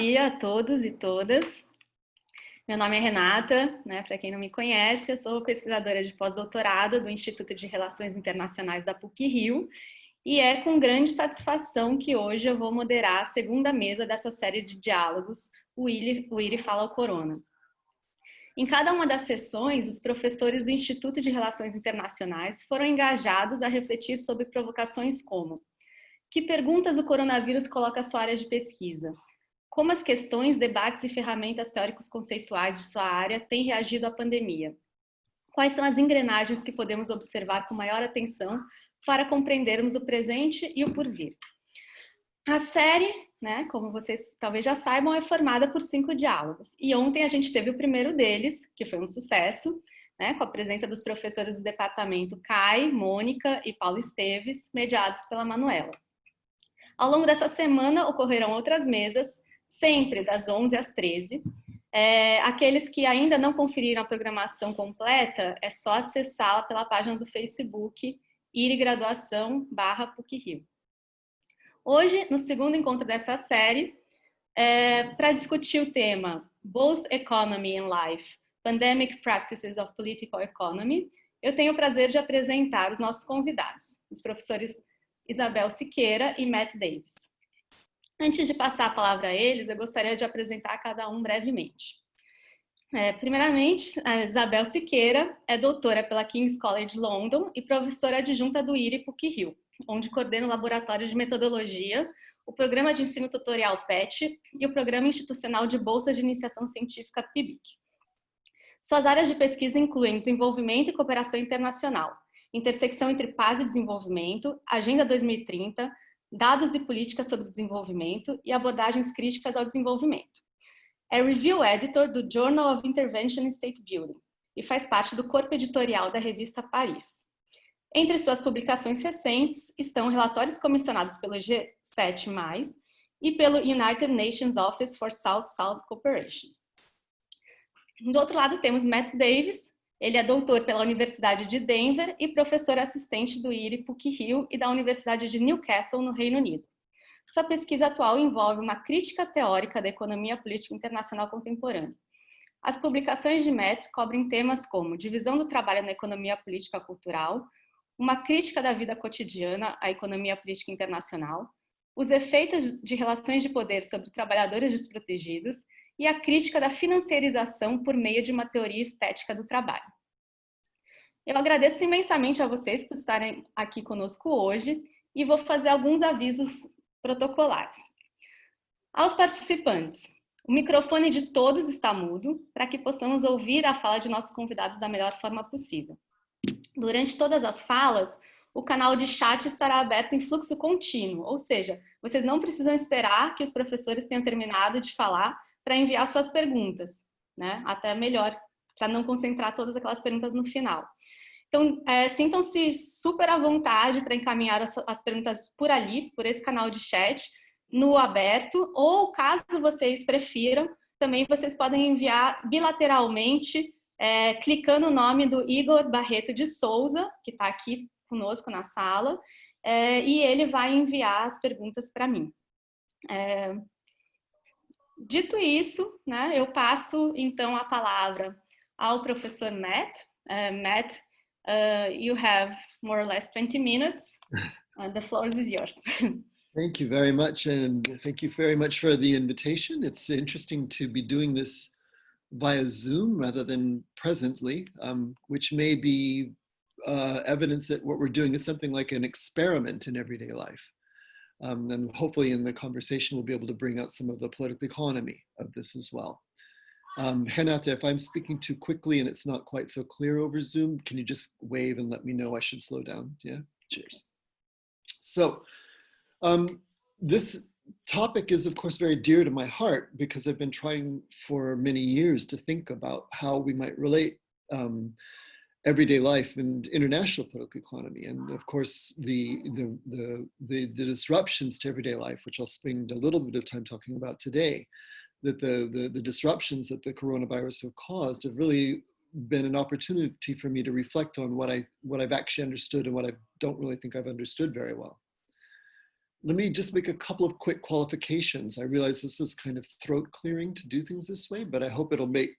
Dia a todos e todas. Meu nome é Renata, para quem não me conhece, eu sou pesquisadora de pós-doutorado do Instituto de Relações Internacionais da PUC-Rio e é com grande satisfação que hoje eu vou moderar a segunda mesa dessa série de diálogos, o IRI Fala ao Corona. Em cada uma das sessões, os professores do Instituto de Relações Internacionais foram engajados a refletir sobre provocações como: que perguntas o coronavírus coloca à sua área de pesquisa? Como as questões, debates e ferramentas teóricos conceituais de sua área têm reagido à pandemia? Quais são as engrenagens que podemos observar com maior atenção para compreendermos o presente e o porvir? A série, como vocês talvez já saibam, é formada por 5 diálogos. E ontem a gente teve o primeiro deles, que foi um sucesso, com a presença dos professores do departamento Quais, Mônica e Paulo Esteves, mediados pela Manuela. Ao longo dessa semana ocorrerão outras mesas, sempre das 11 às 13. Aqueles que ainda não conferiram a programação completa, é só acessá-la pela página do Facebook IRI Graduação/PUC-Rio. Hoje, no segundo encontro dessa série, para discutir o tema Both Economy and Life, Pandemic Practices of Political Economy, eu tenho o prazer de apresentar os nossos convidados, os professores Isabel Siqueira e Matt Davies. Antes de passar a palavra a eles, eu gostaria de apresentar cada um brevemente. Primeiramente, a Isabel Siqueira é doutora pela King's College London e professora adjunta do IRI PUC-Rio, onde coordena o Laboratório de Metodologia, o Programa de Ensino Tutorial PET e o Programa Institucional de Bolsas de Iniciação Científica PIBIC. Suas áreas de pesquisa incluem desenvolvimento e cooperação internacional, intersecção entre paz e desenvolvimento, Agenda 2030, dados e políticas sobre desenvolvimento e abordagens críticas ao desenvolvimento. É Review Editor do Journal of Intervention in State Building e faz parte do corpo editorial da revista Paris. Entre suas publicações recentes estão relatórios comissionados pelo G7+, e pelo United Nations Office for South-South Cooperation. Do outro lado temos Matt Davies. Ele é doutor pela Universidade de Denver e professor assistente do IRI PUC-Rio e da Universidade de Newcastle, no Reino Unido. Sua pesquisa atual envolve uma crítica teórica da economia política internacional contemporânea. As publicações de Matt cobrem temas como divisão do trabalho na economia política cultural, uma crítica da vida cotidiana à economia política internacional, os efeitos de relações de poder sobre trabalhadores desprotegidos e a crítica da financiarização por meio de uma teoria estética do trabalho. Eu agradeço imensamente a vocês por estarem aqui conosco hoje e vou fazer alguns avisos protocolares. Aos participantes, o microfone de todos está mudo para que possamos ouvir a fala de nossos convidados da melhor forma possível. Durante todas as falas, o canal de chat estará aberto em fluxo contínuo, ou seja, vocês não precisam esperar que os professores tenham terminado de falar para enviar suas perguntas, até melhor, para não concentrar todas aquelas perguntas no final. Então, sintam-se super à vontade para encaminhar as perguntas por ali, por esse canal de chat, no aberto, ou caso vocês prefiram, também vocês podem enviar bilateralmente, clicando no nome do Igor Barreto de Souza, que está aqui conosco na sala, e ele vai enviar as perguntas para mim. Dito isso, eu passo então a palavra ao professor Matt. Matt, you have more or less 20 minutes. The floor is yours. Thank you very much, and thank you very much for the invitation. It's interesting to be doing this via Zoom rather than presently, which may be evidence that what we're doing is something like an experiment in everyday life. And hopefully in the conversation, we'll be able to bring out some of the political economy of this as well. Renata, if I'm speaking too quickly and it's not quite so clear over Zoom, can you just wave and let me know I should slow down? Yeah, cheers. So this topic is, of course, very dear to my heart because I've been trying for many years to think about how we might relate everyday life and international political economy. And of course, the disruptions to everyday life, which I'll spend a little bit of time talking about today, that the disruptions that the coronavirus have caused have really been an opportunity for me to reflect on what I've actually understood and what I don't really think I've understood very well. let me just make a couple of quick qualifications. I realize this is kind of throat clearing to do things this way, but I hope it'll make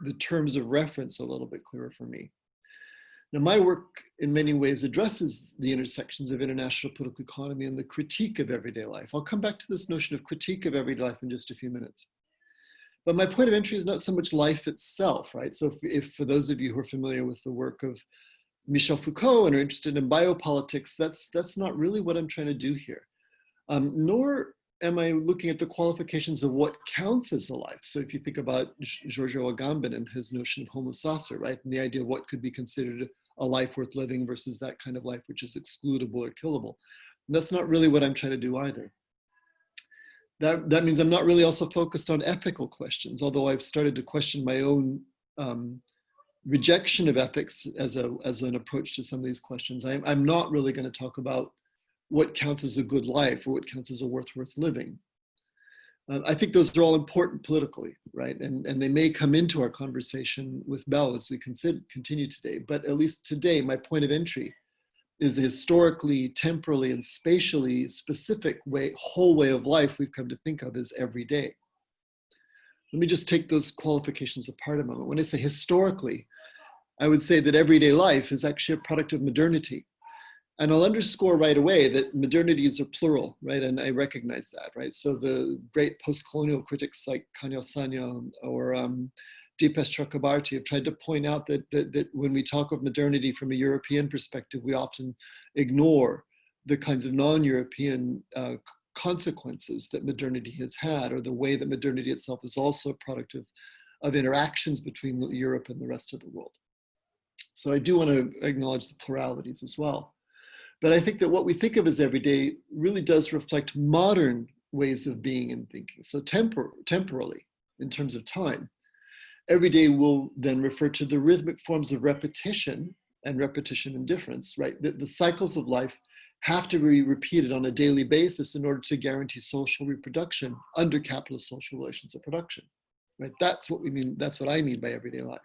the terms of reference a little bit clearer for me. Now, my work in many ways addresses the intersections of international political economy and the critique of everyday life. I'll come back to this notion of critique of everyday life in just a few minutes. But my point of entry is not so much life itself, right? So if for those of you who are familiar with the work of Michel Foucault and are interested in biopolitics, that's not really what I'm trying to do here. Nor am I looking at the qualifications of what counts as a life. So if you think about Giorgio Agamben and his notion of homo saucer, right? And the idea of what could be considered a life worth living versus that kind of life which is excludable or killable. And that's not really what I'm trying to do either. That means I'm not really also focused on ethical questions, although I've started to question my own rejection of ethics as an approach to some of these questions. I'm not really going to talk about what counts as a good life or what counts as a worth living. I think those are all important politically, right? And they may come into our conversation with Bell as we continue today, but at least today, my point of entry is the historically, temporally, and spatially specific whole way of life we've come to think of as every day. Let me just take those qualifications apart a moment. When I say historically, I would say that everyday life is actually a product of modernity. And I'll underscore right away that modernities are plural, right? And I recognize that, right? So the great post-colonial critics like Kanyal Sanya or Dipesh Chakrabarti have tried to point out that when we talk of modernity from a European perspective, we often ignore the kinds of non-European consequences that modernity has had, or the way that modernity itself is also a product of interactions between Europe and the rest of the world. So I do want to acknowledge the pluralities as well. But I think that what we think of as everyday really does reflect modern ways of being and thinking. So temporally, in terms of time, everyday will then refer to the rhythmic forms of repetition and repetition indifference, right? The cycles of life have to be repeated on a daily basis in order to guarantee social reproduction under capitalist social relations of production, right? That's what we mean. That's what I mean by everyday life.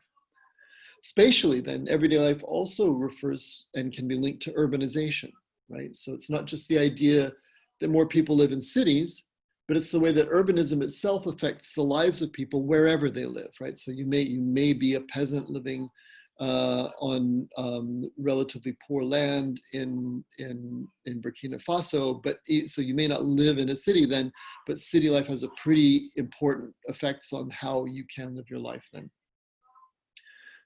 Spatially, then, everyday life also refers and can be linked to urbanization, right? So it's not just the idea that more people live in cities, but it's the way that urbanism itself affects the lives of people wherever they live, right? So you may be a peasant living on relatively poor land in Burkina Faso, but so you may not live in a city then, but city life has a pretty important effects on how you can live your life then.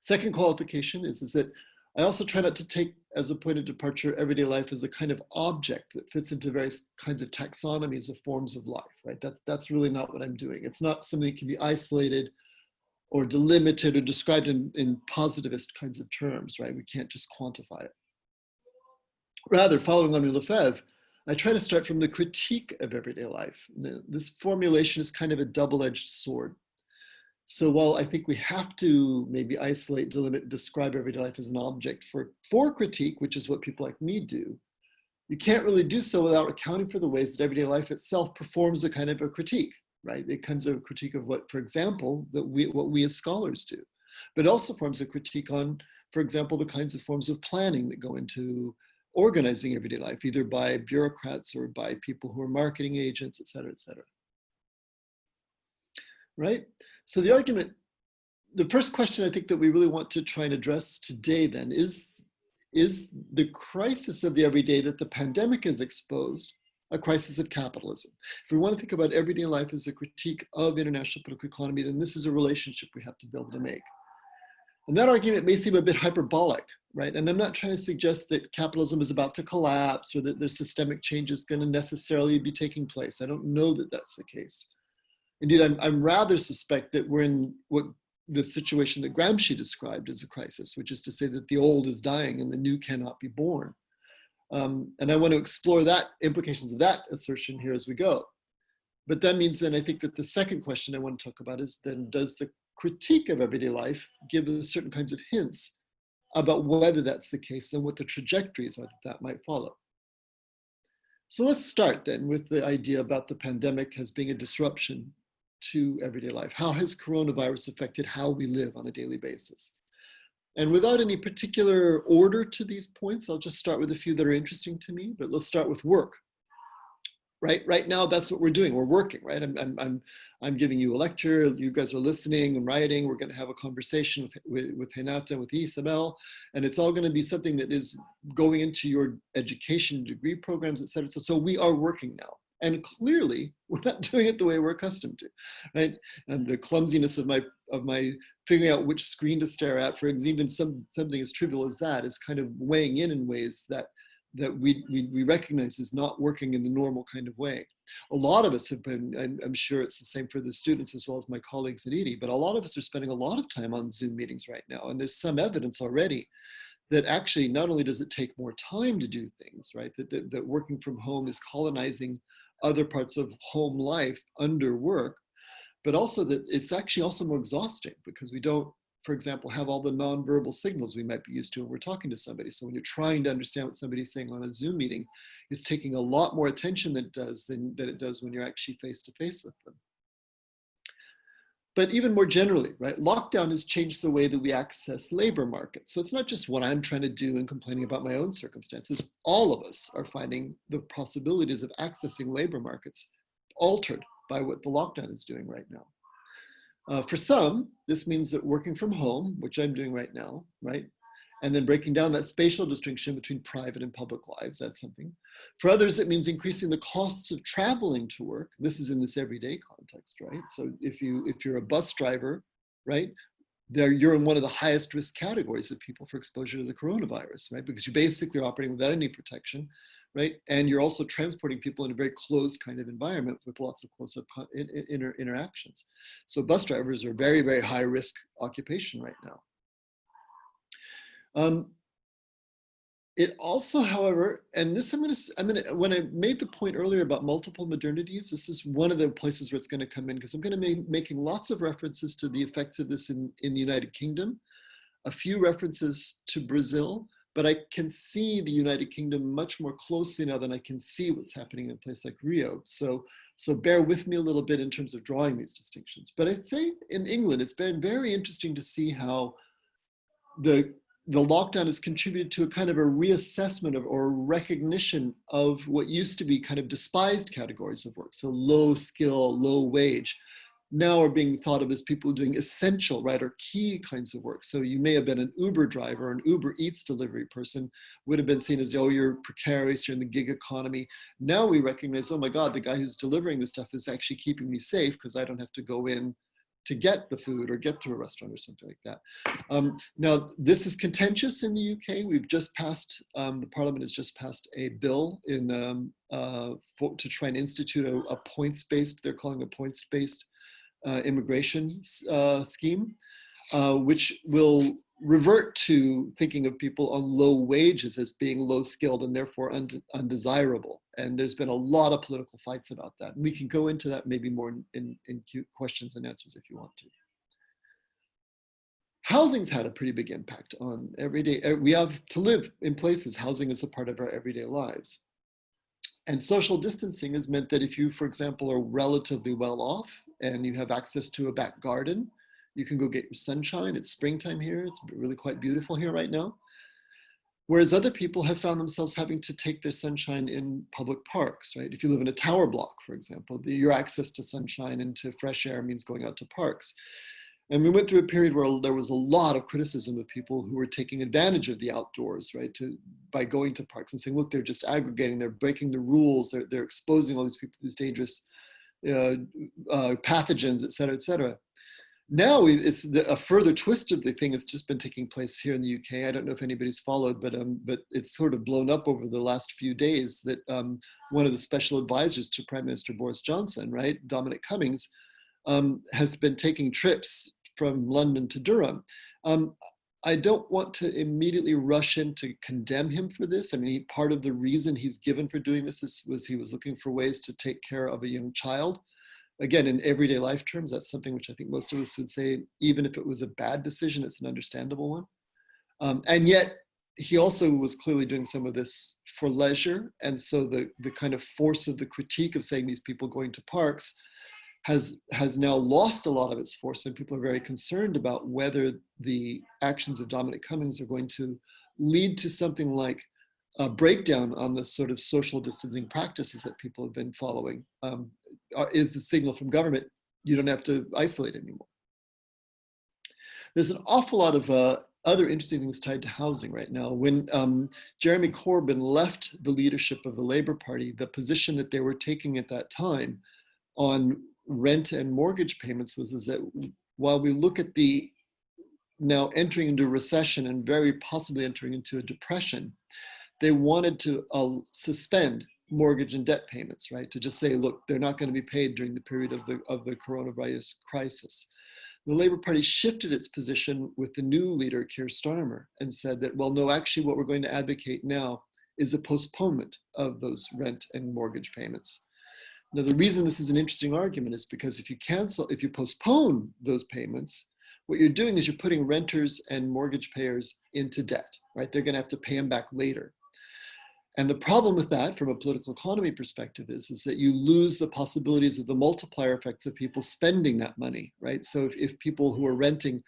Second qualification is that I also try not to take as a point of departure everyday life as a kind of object that fits into various kinds of taxonomies of forms of life, right? That's really not what I'm doing. It's not something that can be isolated or delimited or described in positivist kinds of terms, right? We can't just quantify it. Rather, following on Lefebvre, I try to start from the critique of everyday life. This formulation is kind of a double-edged sword. So while I think we have to maybe isolate, delimit, describe everyday life as an object for critique, which is what people like me do, you can't really do so without accounting for the ways that everyday life itself performs a kind of a critique, right? It comes a critique of what, for example, what we as scholars do, but also forms a critique on, for example, the kinds of forms of planning that go into organizing everyday life, either by bureaucrats or by people who are marketing agents, et cetera, right? So the first question I think that we really want to try and address today then is the crisis of the everyday that the pandemic has exposed a crisis of capitalism. If we want to think about everyday life as a critique of international political economy, then this is a relationship we have to be able to make. And that argument may seem a bit hyperbolic, right? And I'm not trying to suggest that capitalism is about to collapse or that there's systemic change is going to necessarily be taking place. I don't know that that's the case. Indeed, I'm rather suspect that we're in what the situation that Gramsci described as a crisis, which is to say that the old is dying and the new cannot be born. And I want to explore that implications of that assertion here as we go. But that means then I think that the second question I want to talk about is then, does the critique of everyday life give us certain kinds of hints about whether that's the case and what the trajectories are that might follow? So let's start then with the idea about the pandemic as being a disruption to everyday life. How has coronavirus affected how we live on a daily basis? And without any particular order to these points, I'll just start with a few that are interesting to me, but let's start with work. right? Right now, that's what we're doing. We're working, right? I'm giving you a lecture. You guys are listening and writing. We're going to have a conversation with Renata, with Isabel, and it's all going to be something that is going into your education degree programs, et cetera. So we are working now. And clearly, we're not doing it the way we're accustomed to, right? And the clumsiness of my figuring out which screen to stare at, for even something as trivial as that, is kind of weighing in ways that we recognize is not working in the normal kind of way. A lot of us have been, I'm sure it's the same for the students as well as my colleagues at IRI, but a lot of us are spending a lot of time on Zoom meetings right now. And there's some evidence already that actually not only does it take more time to do things, right? That working from home is colonizing other parts of home life under work, but also that it's actually also more exhausting because we don't, for example, have all the nonverbal signals we might be used to when we're talking to somebody. So when you're trying to understand what somebody's saying on a Zoom meeting, it's taking a lot more attention than it does when you're actually face to face with them. But even more generally, right, lockdown has changed the way that we access labor markets. So it's not just what I'm trying to do and complaining about my own circumstances. All of us are finding the possibilities of accessing labor markets altered by what the lockdown is doing right now. For some, this means that working from home, which I'm doing right now, right? And then breaking down that spatial distinction between private and public lives, that's something. For others, it means increasing the costs of traveling to work. This is in this everyday context, right? So if you're a bus driver, right, you're in one of the highest risk categories of people for exposure to the coronavirus, right? Because you basically are operating without any protection, right? And you're also transporting people in a very closed kind of environment with lots of close-up interactions. So bus drivers are very, very high risk occupation right now. It also, however, and this I'm gonna, when I made the point earlier about multiple modernities, this is one of the places where it's gonna come in, because I'm gonna be making lots of references to the effects of this in the United Kingdom, a few references to Brazil, but I can see the United Kingdom much more closely now than I can see what's happening in a place like Rio. So bear with me a little bit in terms of drawing these distinctions. But I'd say in England, it's been very interesting to see how the lockdown has contributed to a kind of a reassessment of or recognition of what used to be kind of despised categories of work. So low skill, low wage, now are being thought of as people doing essential, right, or key kinds of work. So you may have been an Uber driver, an Uber Eats delivery person, would have been seen as, oh, you're precarious, you're in the gig economy. Now we recognize, oh my God, the guy who's delivering this stuff is actually keeping me safe because I don't have to go in to get the food or get to a restaurant or something like that. Now, this is contentious in the UK. We've just passed, the Parliament has just passed a bill to try and institute a points-based, they're calling a points-based immigration scheme, which will revert to thinking of people on low wages as being low skilled and therefore undesirable. And there's been a lot of political fights about that. And we can go into that maybe more in questions and answers if you want to. Housing's had a pretty big impact on everyday, we have to live in places, housing is a part of our everyday lives. And social distancing has meant that if you, for example, are relatively well off and you have access to a back garden, you can go get your sunshine. It's springtime here. It's really quite beautiful here right now. Whereas other people have found themselves having to take their sunshine in public parks, right? If you live in a tower block, for example, your access to sunshine and to fresh air means going out to parks. And we went through a period where there was a lot of criticism of people who were taking advantage of the outdoors, right? By going to parks and saying, look, they're just aggregating, they're breaking the rules, they're exposing all these people to these dangerous pathogens, et cetera, et cetera. Now it's a further twist of the thing that's just been taking place here in the UK. I don't know if anybody's followed, but it's sort of blown up over the last few days that one of the special advisors to Prime Minister Boris Johnson, right, Dominic Cummings, has been taking trips from London to Durham. I don't want to immediately rush in to condemn him for this. I mean, part of the reason he's given for doing this was he was looking for ways to take care of a young child. Again, in everyday life terms, that's something which I think most of us would say, even if it was a bad decision, it's an understandable one. And yet, he also was clearly doing some of this for leisure. And so the kind of force of the critique of saying these people going to parks has now lost a lot of its force, and people are very concerned about whether the actions of Dominic Cummings are going to lead to something like breakdown on the sort of social distancing practices that people have been following is the signal from government, you don't have to isolate anymore. There's an awful lot of other interesting things tied to housing right now. When Jeremy Corbyn left the leadership of the Labour Party, the position that they were taking at that time on rent and mortgage payments was that while we look at the now entering into a recession and very possibly entering into a depression, they wanted to suspend mortgage and debt payments, right? To just say, look, they're not going to be paid during the period of the coronavirus crisis. The Labour Party shifted its position with the new leader, Keir Starmer, and said that, well, no, actually what we're going to advocate now is a postponement of those rent and mortgage payments. Now, the reason this is an interesting argument is because if you postpone those payments, what you're doing is you're putting renters and mortgage payers into debt, right? They're going to have to pay them back later. And the problem with that from a political economy perspective is that you lose the possibilities of the multiplier effects of people spending that money, right? So if people who are renting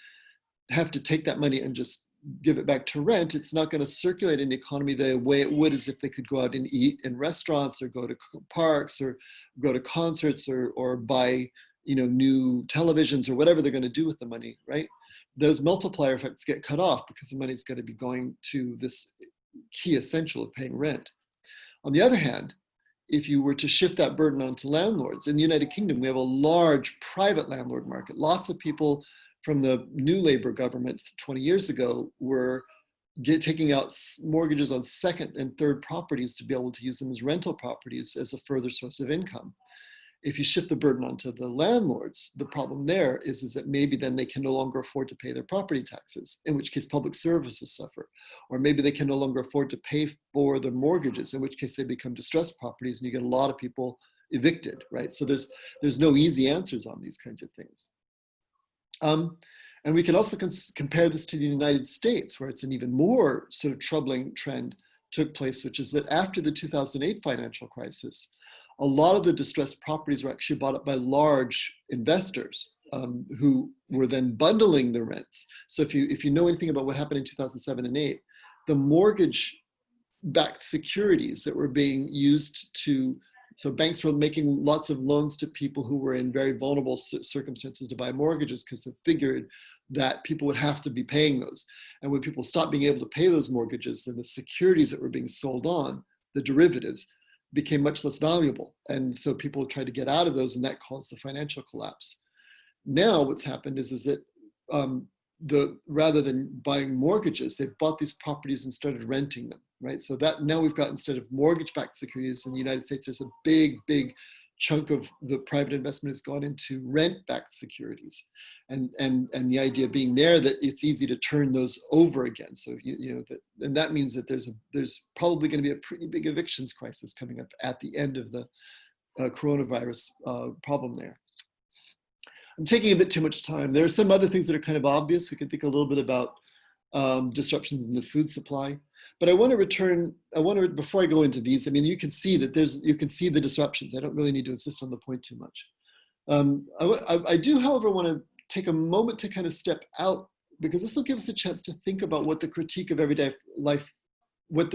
have to take that money and just give it back to rent, it's not going to circulate in the economy the way it would as if they could go out and eat in restaurants or go to parks or go to concerts or buy, new televisions or whatever they're going to do with the money, right? Those multiplier effects get cut off because the money's going to be going to this key essential of paying rent. On the other hand, if you were to shift that burden onto landlords, in the United Kingdom, we have a large private landlord market. Lots of people from the new Labour government 20 years ago were taking out mortgages on second and third properties to be able to use them as rental properties as a further source of income. If you shift the burden onto the landlords, the problem there is that maybe then they can no longer afford to pay their property taxes, in which case public services suffer. Or maybe they can no longer afford to pay for the mortgages, in which case they become distressed properties and you get a lot of people evicted, right? So there's no easy answers on these kinds of things. And we can also compare this to the United States, where it's an even more sort of troubling trend took place, which is that after the 2008 financial crisis, a lot of the distressed properties were actually bought up by large investors who were then bundling the rents. So if you know anything about what happened in 2007 and 8, the mortgage-backed securities that were being used so banks were making lots of loans to people who were in very vulnerable circumstances to buy mortgages because they figured that people would have to be paying those. And when people stopped being able to pay those mortgages, then the securities that were being sold on, the derivatives, became much less valuable. And so people tried to get out of those and that caused the financial collapse. Now what's happened is that rather than buying mortgages, they've bought these properties and started renting them, right? So that now we've got, instead of mortgage-backed securities in the United States, there's a big chunk of the private investment has gone into rent-backed securities. And the idea being there that it's easy to turn those over again. So, and that means that there's probably going to be a pretty big evictions crisis coming up at the end of the coronavirus problem there. I'm taking a bit too much time. There are some other things that are kind of obvious. We can think a little bit about disruptions in the food supply. But before I go into these, you can see that you can see the disruptions. I don't really need to insist on the point too much. I do, however, want to take a moment to kind of step out, because this will give us a chance to think about what the critique of everyday life, what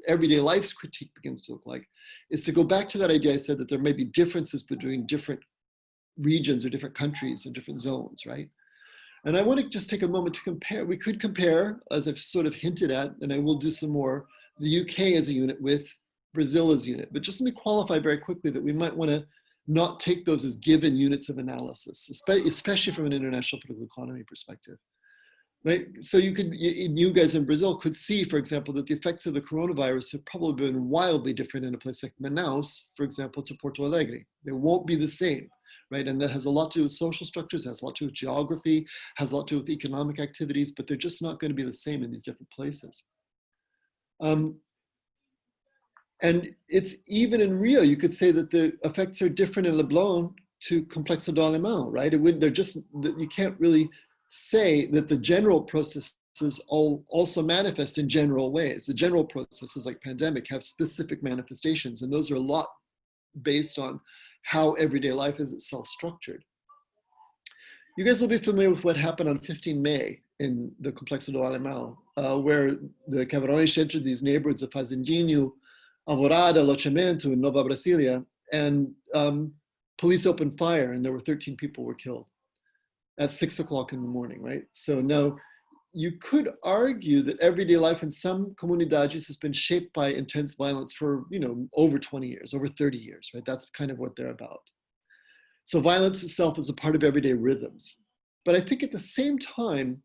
everyday life's critique begins to look like, is to go back to that idea I said that there may be differences between different regions or different countries and different zones, right? And I want to just take a moment to compare. We could compare, as I've sort of hinted at, and I will do some more, the UK as a unit with Brazil as a unit. But just let me qualify very quickly that we might want to not take those as given units of analysis, especially from an international political economy perspective, right? So you guys in Brazil could see, for example, that the effects of the coronavirus have probably been wildly different in a place like Manaus, for example, to Porto Alegre. They won't be the same, right? And that has a lot to do with social structures, has a lot to do with geography, has a lot to do with economic activities, but they're just not going to be the same in these different places. And it's even in Rio, you could say that the effects are different in Leblon to Complexo do Alemão, right? You can't really say that the general processes also manifest in general ways. The general processes like pandemic have specific manifestations, and those are a lot based on how everyday life is itself structured. You guys will be familiar with what happened on 15 May in the Complexo do Alemão, where the Camarões entered these neighborhoods of Fazendinho, Alvorada, Lochamento, and Nova Brasilia, and police opened fire, and there were 13 people were killed at 6 o'clock in the morning, right? So now you could argue that everyday life in some comunidades has been shaped by intense violence for, over 20 years, over 30 years, right? That's kind of what they're about. So violence itself is a part of everyday rhythms. But I think at the same time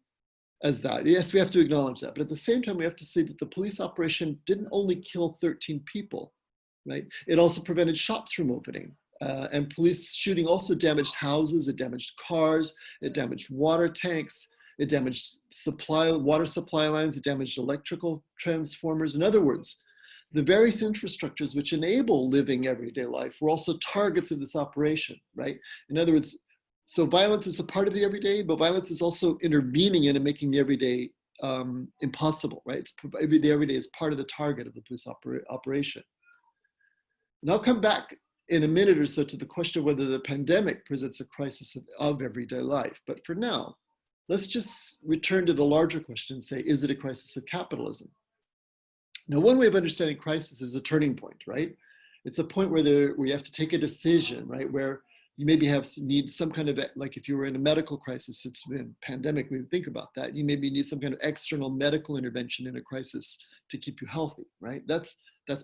as that, yes, we have to acknowledge that, but at the same time, we have to say that the police operation didn't only kill 13 people, right? It also prevented shops from opening. And police shooting also damaged houses, it damaged cars, it damaged water tanks, it damaged water supply lines, it damaged electrical transformers. In other words, the various infrastructures which enable living everyday life were also targets of this operation, right? In other words, so violence is a part of the everyday, but violence is also intervening in and making the everyday impossible, right? The everyday is part of the target of the police operation. And I'll come back in a minute or so to the question of whether the pandemic presents a crisis of everyday life. But for now, let's just return to the larger question and say, is it a crisis of capitalism? Now, one way of understanding crisis is a turning point, right? It's a point where we have to take a decision, right? Where you maybe need some kind of, like if you were in a medical crisis, it's been pandemic, we think about that. You maybe need some kind of external medical intervention in a crisis to keep you healthy, right? That's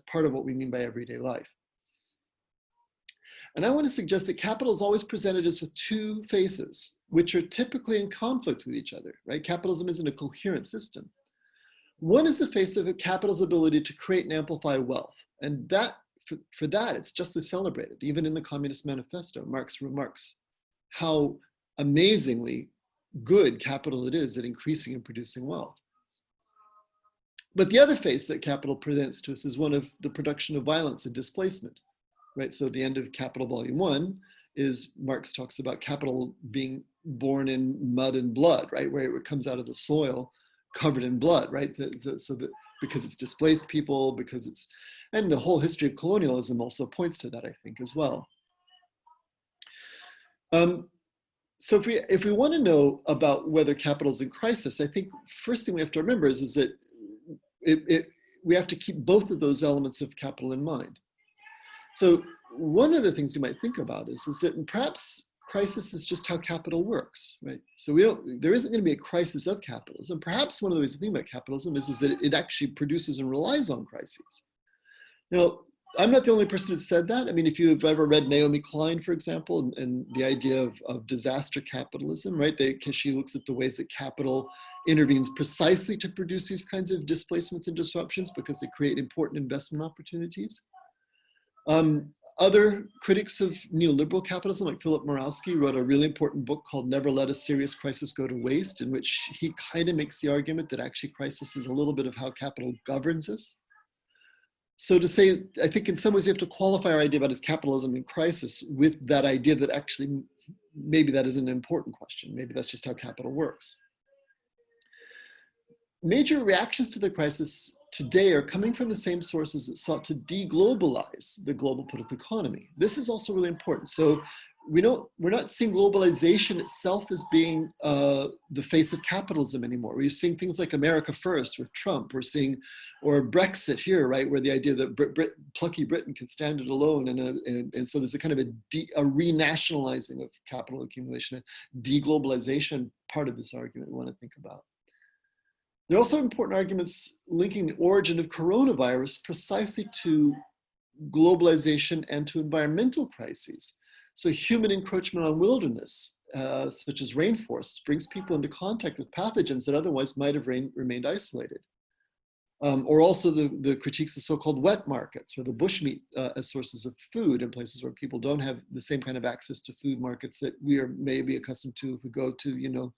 part of what we mean by everyday life. And I want to suggest that capital is always presented as with two faces, which are typically in conflict with each other, right? Capitalism isn't a coherent system. One is the face of capital's ability to create and amplify wealth. And that, for that, it's justly celebrated. Even in the Communist Manifesto, Marx remarks how amazingly good capital it is at increasing and producing wealth. But the other face that capital presents to us is one of the production of violence and displacement, right? So the end of Capital Volume 1 is Marx talks about capital being born in mud and blood, right? Where it comes out of the soil covered in blood, right? So that because it's displaced people, because it's, and the whole history of colonialism also points to that, I think, as well. So if we want to know about whether capital is in crisis, I think first thing we have to remember is that we have to keep both of those elements of capital in mind. So one of the things you might think about is that perhaps crisis is just how capital works, right? So there isn't going to be a crisis of capitalism. Perhaps one of the ways to think about capitalism is that it actually produces and relies on crises. Now, I'm not the only person who said that. I mean, if you've ever read Naomi Klein, for example, and the idea of disaster capitalism, right? Because she looks at the ways that capital intervenes precisely to produce these kinds of displacements and disruptions because they create important investment opportunities. Other critics of neoliberal capitalism, like Philip Morawski, wrote a really important book called Never Let a Serious Crisis Go to Waste, in which he kind of makes the argument that actually crisis is a little bit of how capital governs us. So to say, I think in some ways you have to qualify our idea about is capitalism in crisis with that idea that actually maybe that is an important question. Maybe that's just how capital works. Major reactions to the crisis today are coming from the same sources that sought to deglobalize the global political economy. This is also really important. So we're not seeing globalization itself as being the face of capitalism anymore. We're seeing things like America First with Trump. We're seeing, or Brexit here, right, where the idea that plucky Britain can stand it alone, and so there's a kind of a renationalizing of capital accumulation, a deglobalization part of this argument we want to think about. There are also important arguments linking the origin of coronavirus precisely to globalization and to environmental crises. So human encroachment on wilderness, such as rainforests, brings people into contact with pathogens that otherwise might have remained isolated. Or also the critiques of so-called wet markets or the bushmeat as sources of food in places where people don't have the same kind of access to food markets that we are maybe accustomed to if we go to,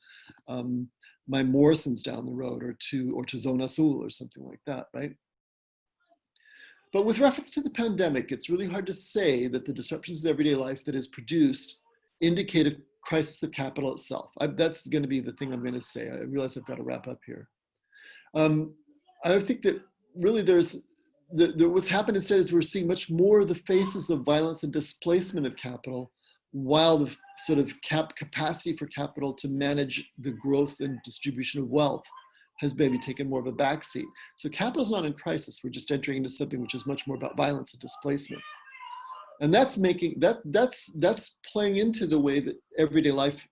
my Morrison's down the road or to Zona Azul or something like that, right? But with reference to the pandemic, it's really hard to say that the disruptions of everyday life that is produced indicate a crisis of capital itself. That's going to be the thing I'm going to say. I realize I've got to wrap up here. I think that really what's happened instead is we're seeing much more of the faces of violence and displacement of capital while the sort of capacity for capital to manage the growth and distribution of wealth has maybe taken more of a backseat. So capital is not in crisis. We're just entering into something which is much more about violence and displacement. And that's making, that's playing into the way that everyday life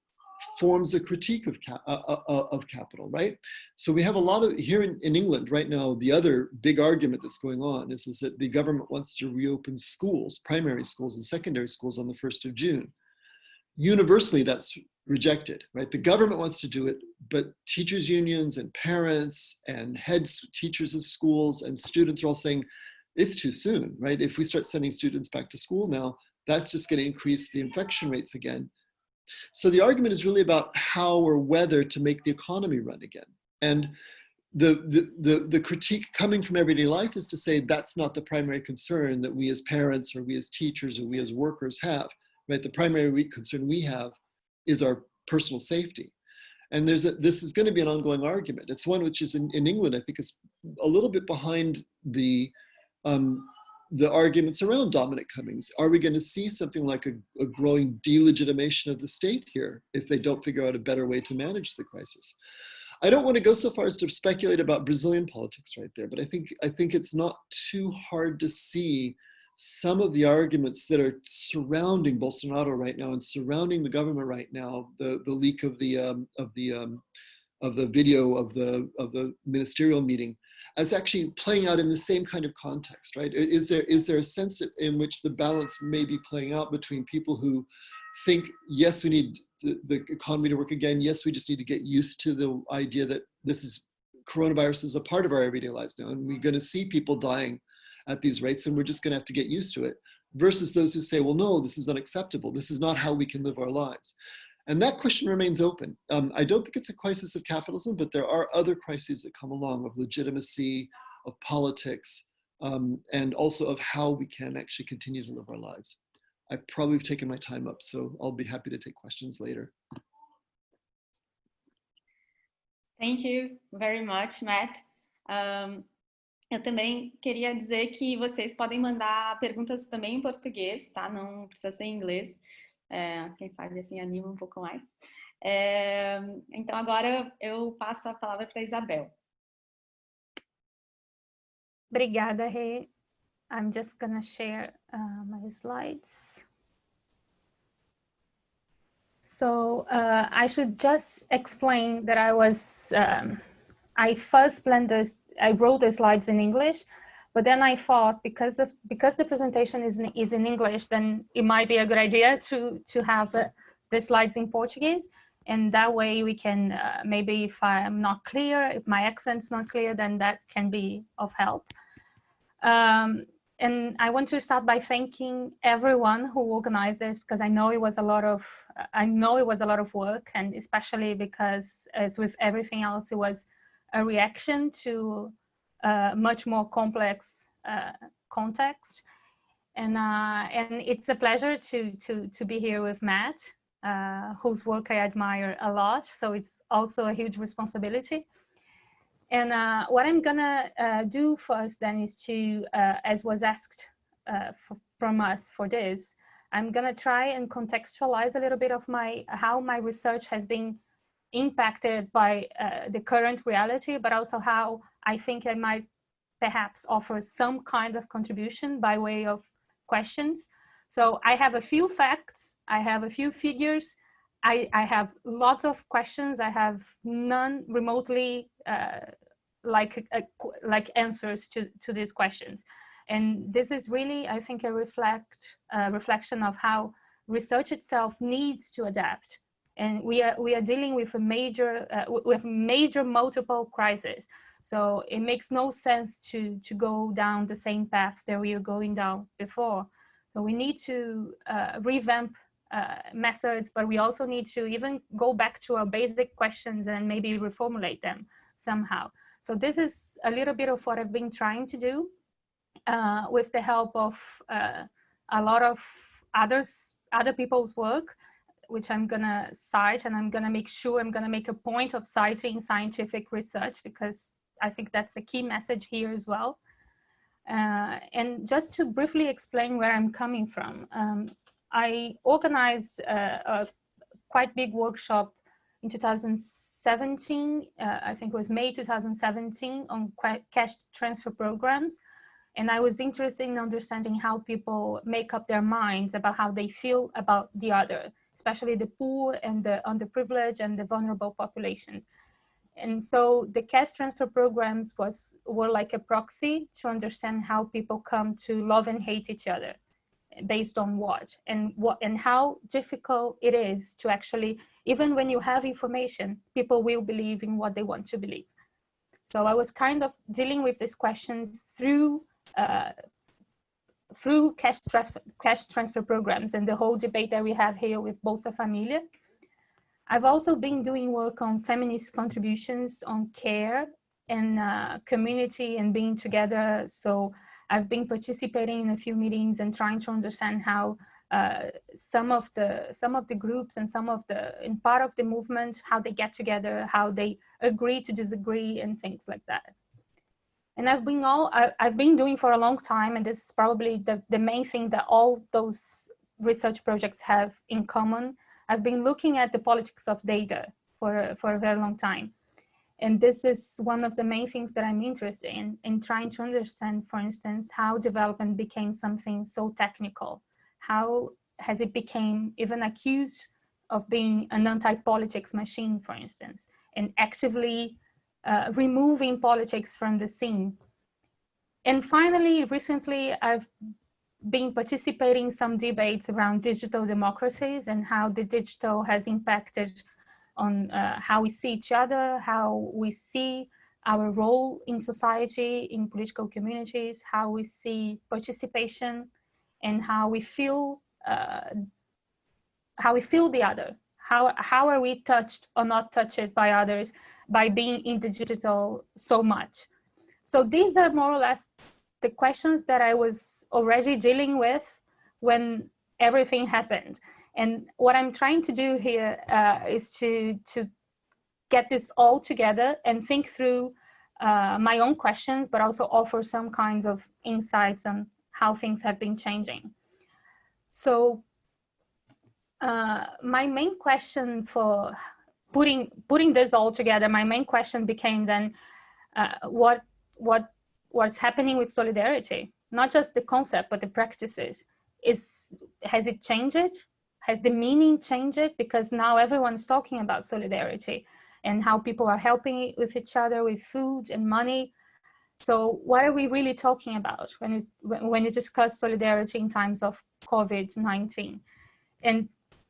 forms a critique of capital, right? So we have a lot of, here in England right now, the other big argument that's going on is that the government wants to reopen schools, primary schools and secondary schools on the 1st of June. Universally, that's rejected, right? The government wants to do it, but teachers unions and parents and heads, teachers of schools and students are all saying, it's too soon, right? If we start sending students back to school now, that's just going to increase the infection rates again. So the argument is really about how or whether to make the economy run again. And the critique coming from everyday life is to say that's not the primary concern that we as parents or we as teachers or we as workers have, right? The primary concern we have is our personal safety. And this is going to be an ongoing argument. It's one which is in England, I think, is a little bit behind the arguments around Dominic Cummings. Are we going to see something like a growing delegitimation of the state here if they don't figure out a better way to manage the crisis? I don't want to go so far as to speculate about Brazilian politics right there, but I think it's not too hard to see some of the arguments that are surrounding Bolsonaro right now and surrounding the government right now. The leak of the video of the ministerial meeting as actually playing out in the same kind of context, right? Is there a sense in which the balance may be playing out between people who think, yes, we need the economy to work again. Yes, we just need to get used to the idea that coronavirus is a part of our everyday lives now, and we're going to see people dying at these rates, and we're just going to have to get used to it, versus those who say, well, no, this is unacceptable. This is not how we can live our lives. And that question remains open. I don't think it's a crisis of capitalism, but there are other crises that come along of legitimacy, of politics, and also of how we can actually continue to live our lives. I probably have taken my time up, so I'll be happy to take questions later. Thank you very much, Matt. Eu também queria dizer que vocês podem mandar perguntas também em português, tá? Não precisa ser em inglês. Quem sabe assim anima um pouco mais. Então agora eu passo a palavra para a Isabel. Obrigada, Rê. I'm just gonna share my slides. So I should just explain that I wrote the slides in English, but then I thought because the presentation is in English, then it might be a good idea to have the slides in Portuguese, and that way we can maybe if I'm not clear, if my accent's not clear, then that can be of help. And I want to start by thanking everyone who organized this, because I know it was a lot of work, and especially because, as with everything else, it was a reaction to a much more complex context. And it's a pleasure to be here with Matt, whose work I admire a lot. So it's also a huge responsibility. And what I'm gonna do first then is to, as was asked from us for this, I'm gonna try and contextualize a little bit of how my research has been impacted by the current reality, but also how I think I might perhaps offer some kind of contribution by way of questions. So I have a few facts, I have a few figures, I have lots of questions, I have none remotely like answers to these questions. And this is really, I think, a reflection of how research itself needs to adapt. And we are dealing with a major multiple crises. So it makes no sense to go down the same paths that we were going down before. So we need to revamp methods, but we also need to even go back to our basic questions and maybe reformulate them somehow. So this is a little bit of what I've been trying to do with the help of a lot of other people's work, which I'm gonna cite, and I'm gonna make a point of citing scientific research, because I think that's a key message here as well. And just to briefly explain where I'm coming from, I organized a quite big workshop in 2017, I think it was May 2017, on cash transfer programs. And I was interested in understanding how people make up their minds about how they feel about the other, especially the poor and the underprivileged and the vulnerable populations. And so the cash transfer programs were like a proxy to understand how people come to love and hate each other, based on what and how difficult it is to actually, even when you have information, people will believe in what they want to believe. So I was kind of dealing with these questions through cash transfer programs and the whole debate that we have here with Bolsa Familia. I've also been doing work on feminist contributions on care and community and being together. So I've been participating in a few meetings and trying to understand how some of the groups and part of the movement, how they get together, how they agree to disagree and things like that. And I've been doing for a long time, and this is probably the main thing that all those research projects have in common. I've been looking at the politics of data for a very long time. And this is one of the main things that I'm interested in trying to understand, for instance, how development became something so technical. How has it become even accused of being an anti-politics machine, for instance, and actively removing politics from the scene. And finally, recently, I've been participating in some debates around digital democracies and how the digital has impacted on how we see each other, how we see our role in society, in political communities, how we see participation, and how we feel the other. How are we touched or not touched by others by being in the digital so much? So these are more or less the questions that I was already dealing with when everything happened. And what I'm trying to do here is to get this all together and think through my own questions, but also offer some kinds of insights on how things have been changing. So my main question for putting this all together, my main question became then, what's happening with solidarity? Not just the concept, but the practices. Has it changed? Has the meaning changed? Because now everyone's talking about solidarity and how people are helping with each other with food and money. So what are we really talking about when you discuss solidarity in times of COVID-19? And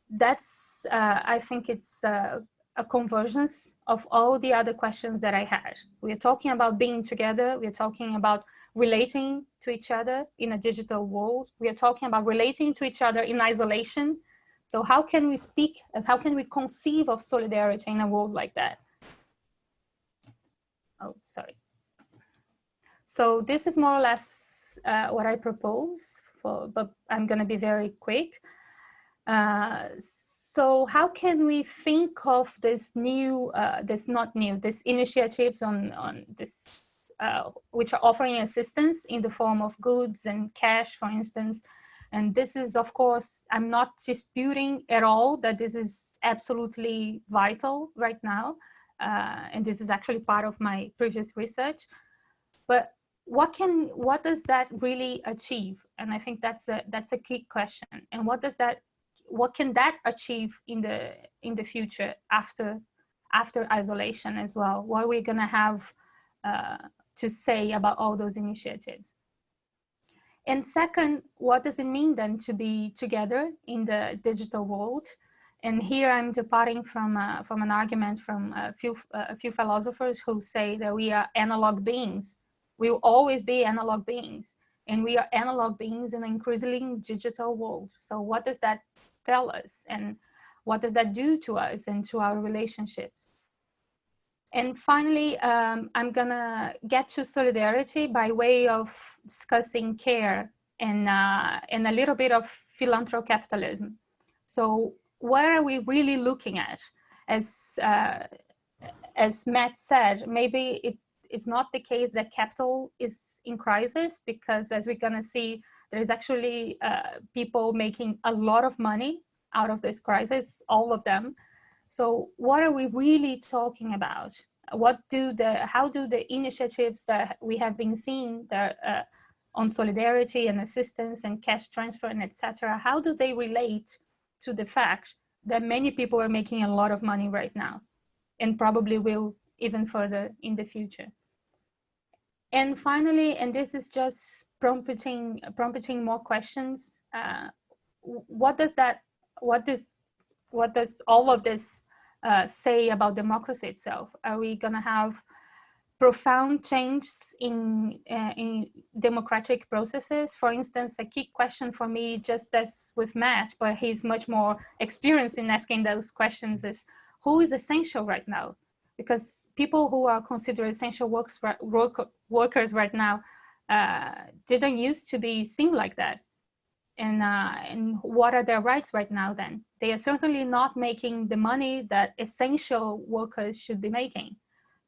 that's, I think it's a convergence of all the other questions that I had. We're talking about being together. We're talking about relating to each other in a digital world. We are talking about relating to each other in isolation. So how can we speak, how can we conceive of solidarity in a world like that? Oh, sorry. So this is more or less what I propose, but I'm going to be very quick. So how can we think of this new, these initiatives on this, which are offering assistance in the form of goods and cash, for instance. And this is, of course, I'm not disputing at all that this is absolutely vital right now. And this is actually part of my previous research. But what does that really achieve? And I think that's a key question. And what can that achieve in the future after isolation as well? What are we going to have to say about all those initiatives? And second, what does it mean then to be together in the digital world? And here I'm departing from an argument from a few philosophers who say that we are analog beings. We will always be analog beings, and we are analog beings in an increasingly digital world. So what does that tell us, and what does that do to us and to our relationships? And finally, I'm gonna get to solidarity by way of discussing care and a little bit of philanthrocapitalism. So where are we really looking at? As Matt said, maybe it's not the case that capital is in crisis, because as we're gonna see, There's actually people making a lot of money out of this crisis, all of them. So what are we really talking about? How do the initiatives that we have been seeing that, on solidarity and assistance and cash transfer and etc., how do they relate to the fact that many people are making a lot of money right now and probably will even further in the future? And finally, and this is just prompting more questions, what does all of this say about democracy itself? Are we going to have profound changes in democratic processes? For instance, a key question for me, just as with Matt, but he's much more experienced in asking those questions, is who is essential right now? Because people who are considered essential workers right now didn't used to be seen like that. And what are their rights right now then? They are certainly not making the money that essential workers should be making.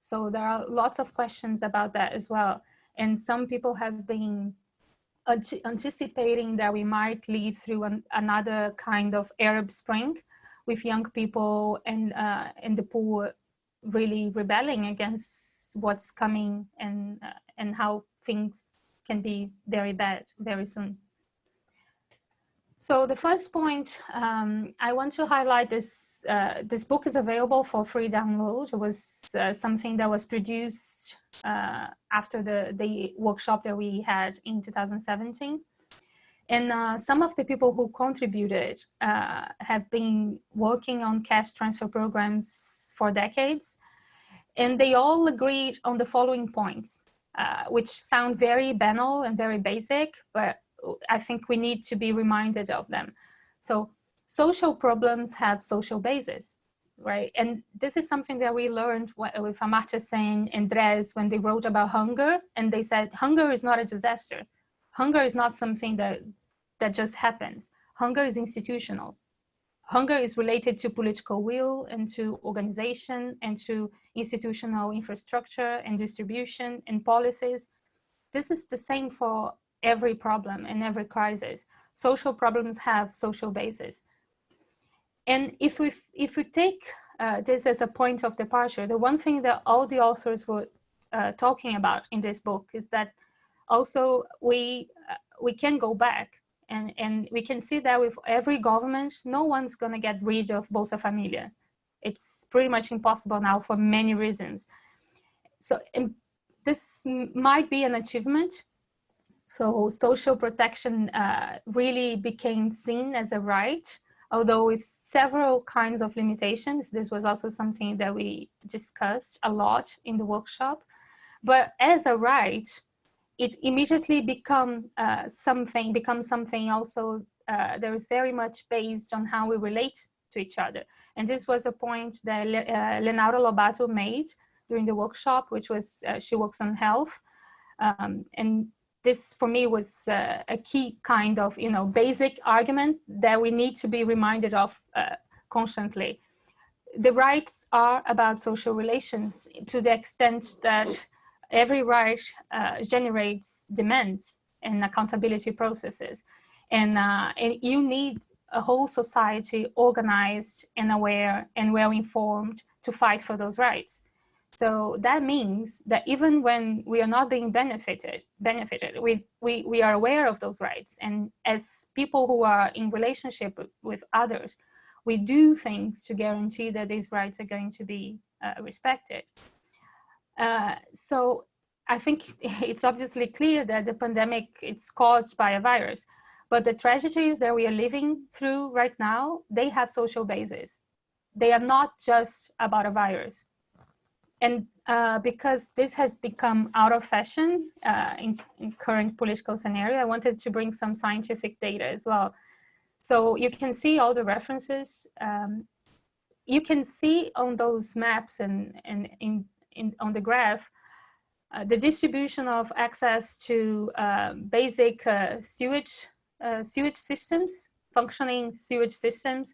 So there are lots of questions about that as well. And some people have been anticipating that we might live through another kind of Arab Spring with young people and the poor really rebelling against what's coming and how things can be very bad very soon. So the first point, I want to highlight this. This book is available for free download. It was something that was produced after the workshop that we had in 2017. And some of the people who contributed have been working on cash transfer programs for decades. And they all agreed on the following points, which sound very banal and very basic, but I think we need to be reminded of them. So social problems have social bases, right? And this is something that we learned with Amartya Sen and Dres when they wrote about hunger, and they said, hunger is not a disaster. Hunger is not something that just happens. Hunger is institutional. Hunger is related to political will and to organization and to institutional infrastructure and distribution and policies. This is the same for every problem and every crisis. Social problems have social bases. And if we take this as a point of departure, the one thing that all the authors were talking about in this book is that also we can go back and we can see that with every government, no one's going to get rid of Bolsa Familia. It's pretty much impossible now for many reasons. So this might be an achievement. So social protection really became seen as a right, although with several kinds of limitations. This was also something that we discussed a lot in the workshop. But as a right, it immediately becomes something also that is very much based on how we relate to each other. And this was a point that Leonardo Lobato made during the workshop, which was, she works on health. And this for me was a key kind of, basic argument that we need to be reminded of constantly. The rights are about social relations to the extent that every right generates demands and accountability processes. And you need a whole society organized and aware and well-informed to fight for those rights. So that means that even when we are not being benefited, we are aware of those rights. And as people who are in relationship with others, we do things to guarantee that these rights are going to be respected. So I think it's obviously clear that the pandemic, it's caused by a virus, but the tragedies that we are living through right now, they have social bases. They are not just about a virus. And because this has become out of fashion in current political scenario, I wanted to bring some scientific data as well. So you can see all the references. You can see on those maps and on the graph, the distribution of access to basic sewage systems, functioning sewage systems,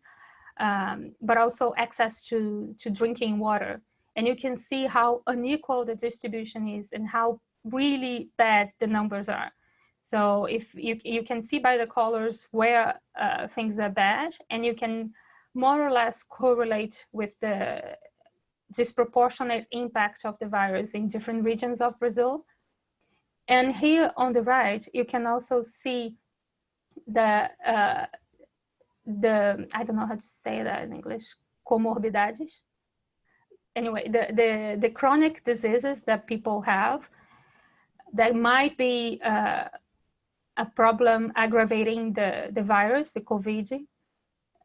but also access to drinking water. And you can see how unequal the distribution is and how really bad the numbers are. So if you can see by the colors where things are bad, and you can more or less correlate with the disproportionate impact of the virus in different regions of Brazil. And here on the right, you can also see the I don't know how to say that in English, comorbidades. Anyway, the chronic diseases that people have that might be a problem aggravating the virus, the COVID.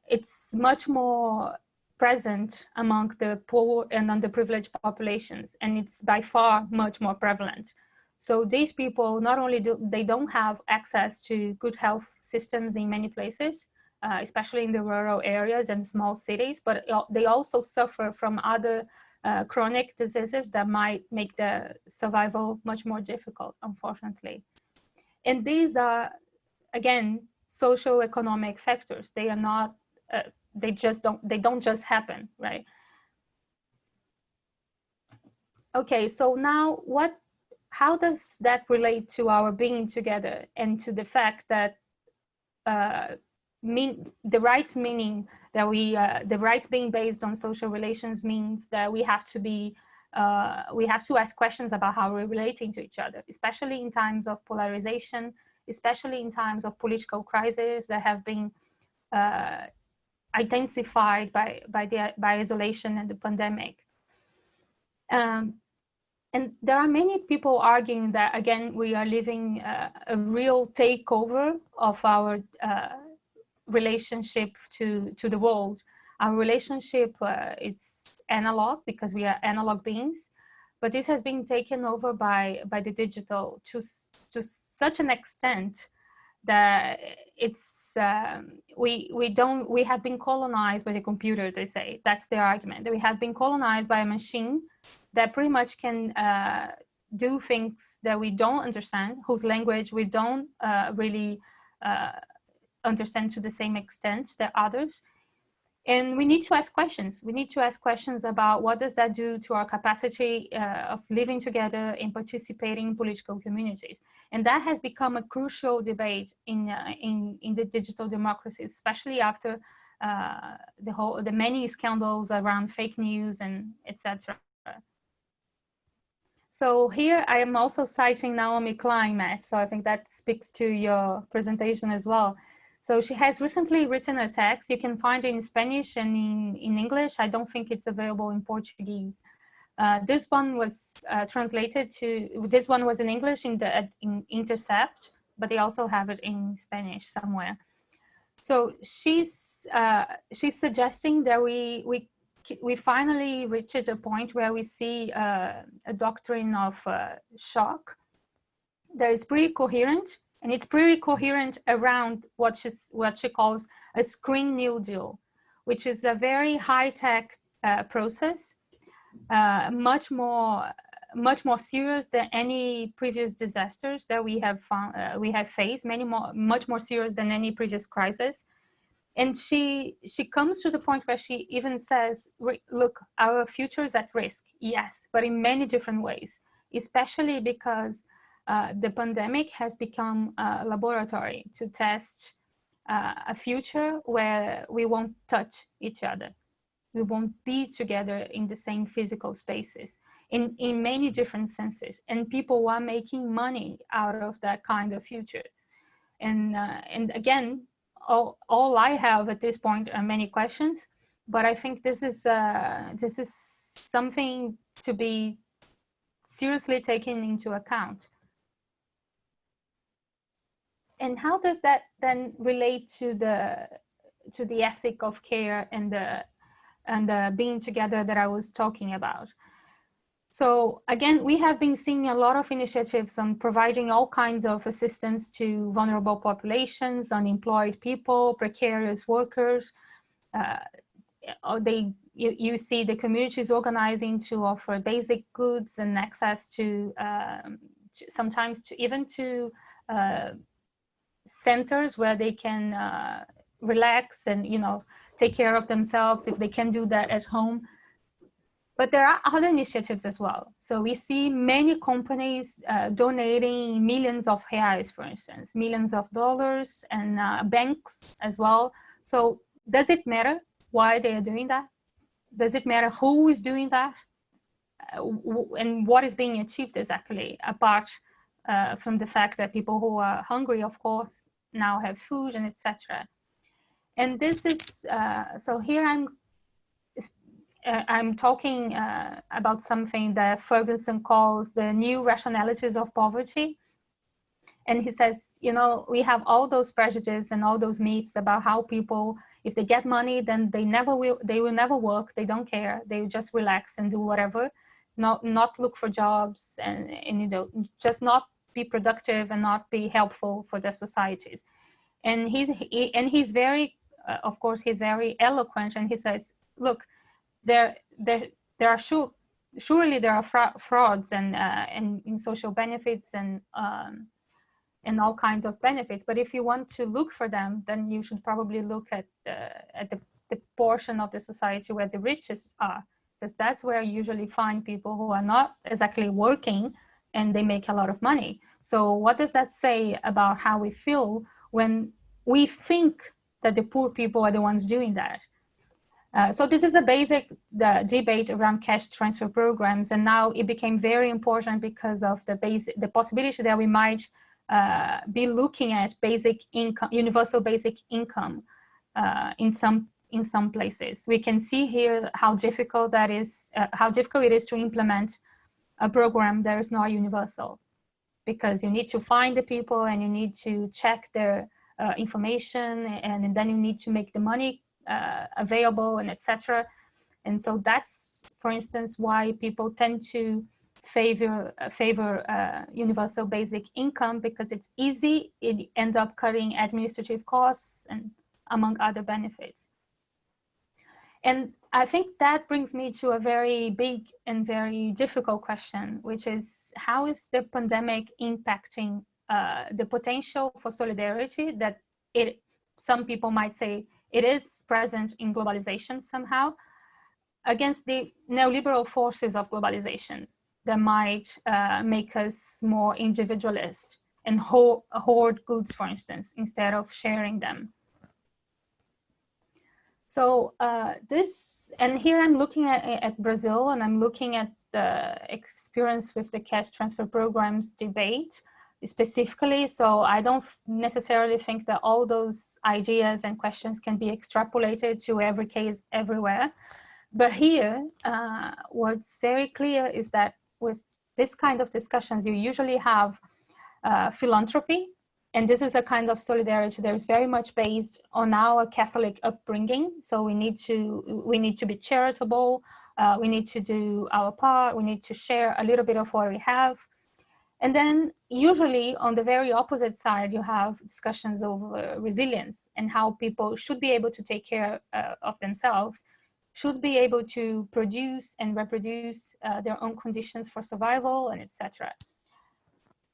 It's much more present among the poor and underprivileged populations, and it's by far much more prevalent. So these people, not only they don't have access to good health systems in many places, especially in the rural areas and small cities, but they also suffer from other chronic diseases that might make their survival much more difficult, unfortunately. And these are, again, socio-economic factors. They are not, they don't just happen, right? Okay, so now how does that relate to our being together and to the fact that the rights meaning that the rights being based on social relations means that we have to ask questions about how we're relating to each other, especially in times of polarization, especially in times of political crises that have been intensified by isolation and the pandemic. And there are many people arguing that, again, we are living a real takeover of our relationship to the world. Our relationship, it's analog because we are analog beings, but this has been taken over by the digital to such an extent that it's we have been colonized by the computer. They say that's their argument, that we have been colonized by a machine that pretty much can do things that we don't understand, whose language we don't really understand to the same extent that others. And we need to ask questions. We need to ask questions about what does that do to our capacity of living together and participating in political communities. And that has become a crucial debate in the digital democracies, especially after the many scandals around fake news and etc. So here I am also citing Naomi Klein, Matt, so I think that speaks to your presentation as well. So she has recently written a text. You can find it in Spanish and in English. I don't think it's available in Portuguese. This one was this one was in English in Intercept, but they also have it in Spanish somewhere. So she's suggesting that we finally reached a point where we see a doctrine of shock that is pretty coherent. And it's pretty coherent around what she calls a Green New Deal, which is a very high-tech process, much more serious than any previous disasters that we have faced, much more serious than any previous crisis. And she comes to the point where she even says, look, our future is at risk, yes, but in many different ways, especially because the pandemic has become a laboratory to test a future where we won't touch each other. We won't be together in the same physical spaces in many different senses. And people are making money out of that kind of future. And again, all I have at this point are many questions, but I think this is something to be seriously taken into account. And how does that then relate to the ethic of care and the being together that I was talking about? So again, we have been seeing a lot of initiatives on providing all kinds of assistance to vulnerable populations, unemployed people, precarious workers. You see the communities organizing to offer basic goods and access to sometimes even to centers where they can relax and take care of themselves if they can do that at home. But there are other initiatives as well. So we see many companies donating millions of reais, for instance, millions of dollars, and banks as well. So does it matter why they are doing that? Does it matter who is doing that? And what is being achieved exactly, apart from the fact that people who are hungry, of course, now have food and etc. And this is, so here I'm talking about something that Ferguson calls the new rationalities of poverty. And he says, you know, we have all those prejudices and all those myths about how people, if they get money, then they will never work, they don't care, they just relax and do whatever, not look for jobs and you know, just not be productive and not be helpful for their societies. And he's very, of course, he's very eloquent, and he says, look, there are surely there are frauds and in social benefits and all kinds of benefits. But if you want to look for them, then you should probably look at the portion of the society where the richest are, because that's where you usually find people who are not exactly working and they make a lot of money. So what does that say about how we feel when we think that the poor people are the ones doing that? So this is a basic debate around cash transfer programs, and now it became very important because of the possibility that we might be looking at basic income, universal basic income, in some places. We can see here how difficult that is, how difficult it is to implement a program that is not universal, because you need to find the people and you need to check their information, and then you need to make the money available and etc. And so that's, for instance, why people tend to favor universal basic income, because it's easy, it ends up cutting administrative costs and among other benefits. And I think that brings me to a very big and very difficult question, which is, how is the pandemic impacting the potential for solidarity that some people might say it is present in globalization somehow, against the neoliberal forces of globalization that might make us more individualist and hoard goods, for instance, instead of sharing them. So and here I'm looking at Brazil, and I'm looking at the experience with the cash transfer programs debate specifically. So I don't necessarily think that all those ideas and questions can be extrapolated to every case everywhere. But here, what's very clear is that with this kind of discussions, you usually have philanthropy. And this is a kind of solidarity that is very much based on our Catholic upbringing. So we need to be charitable. We need to do our part. We need to share a little bit of what we have. And then usually on the very opposite side, you have discussions over resilience and how people should be able to take care of themselves, should be able to produce and reproduce their own conditions for survival, and etc.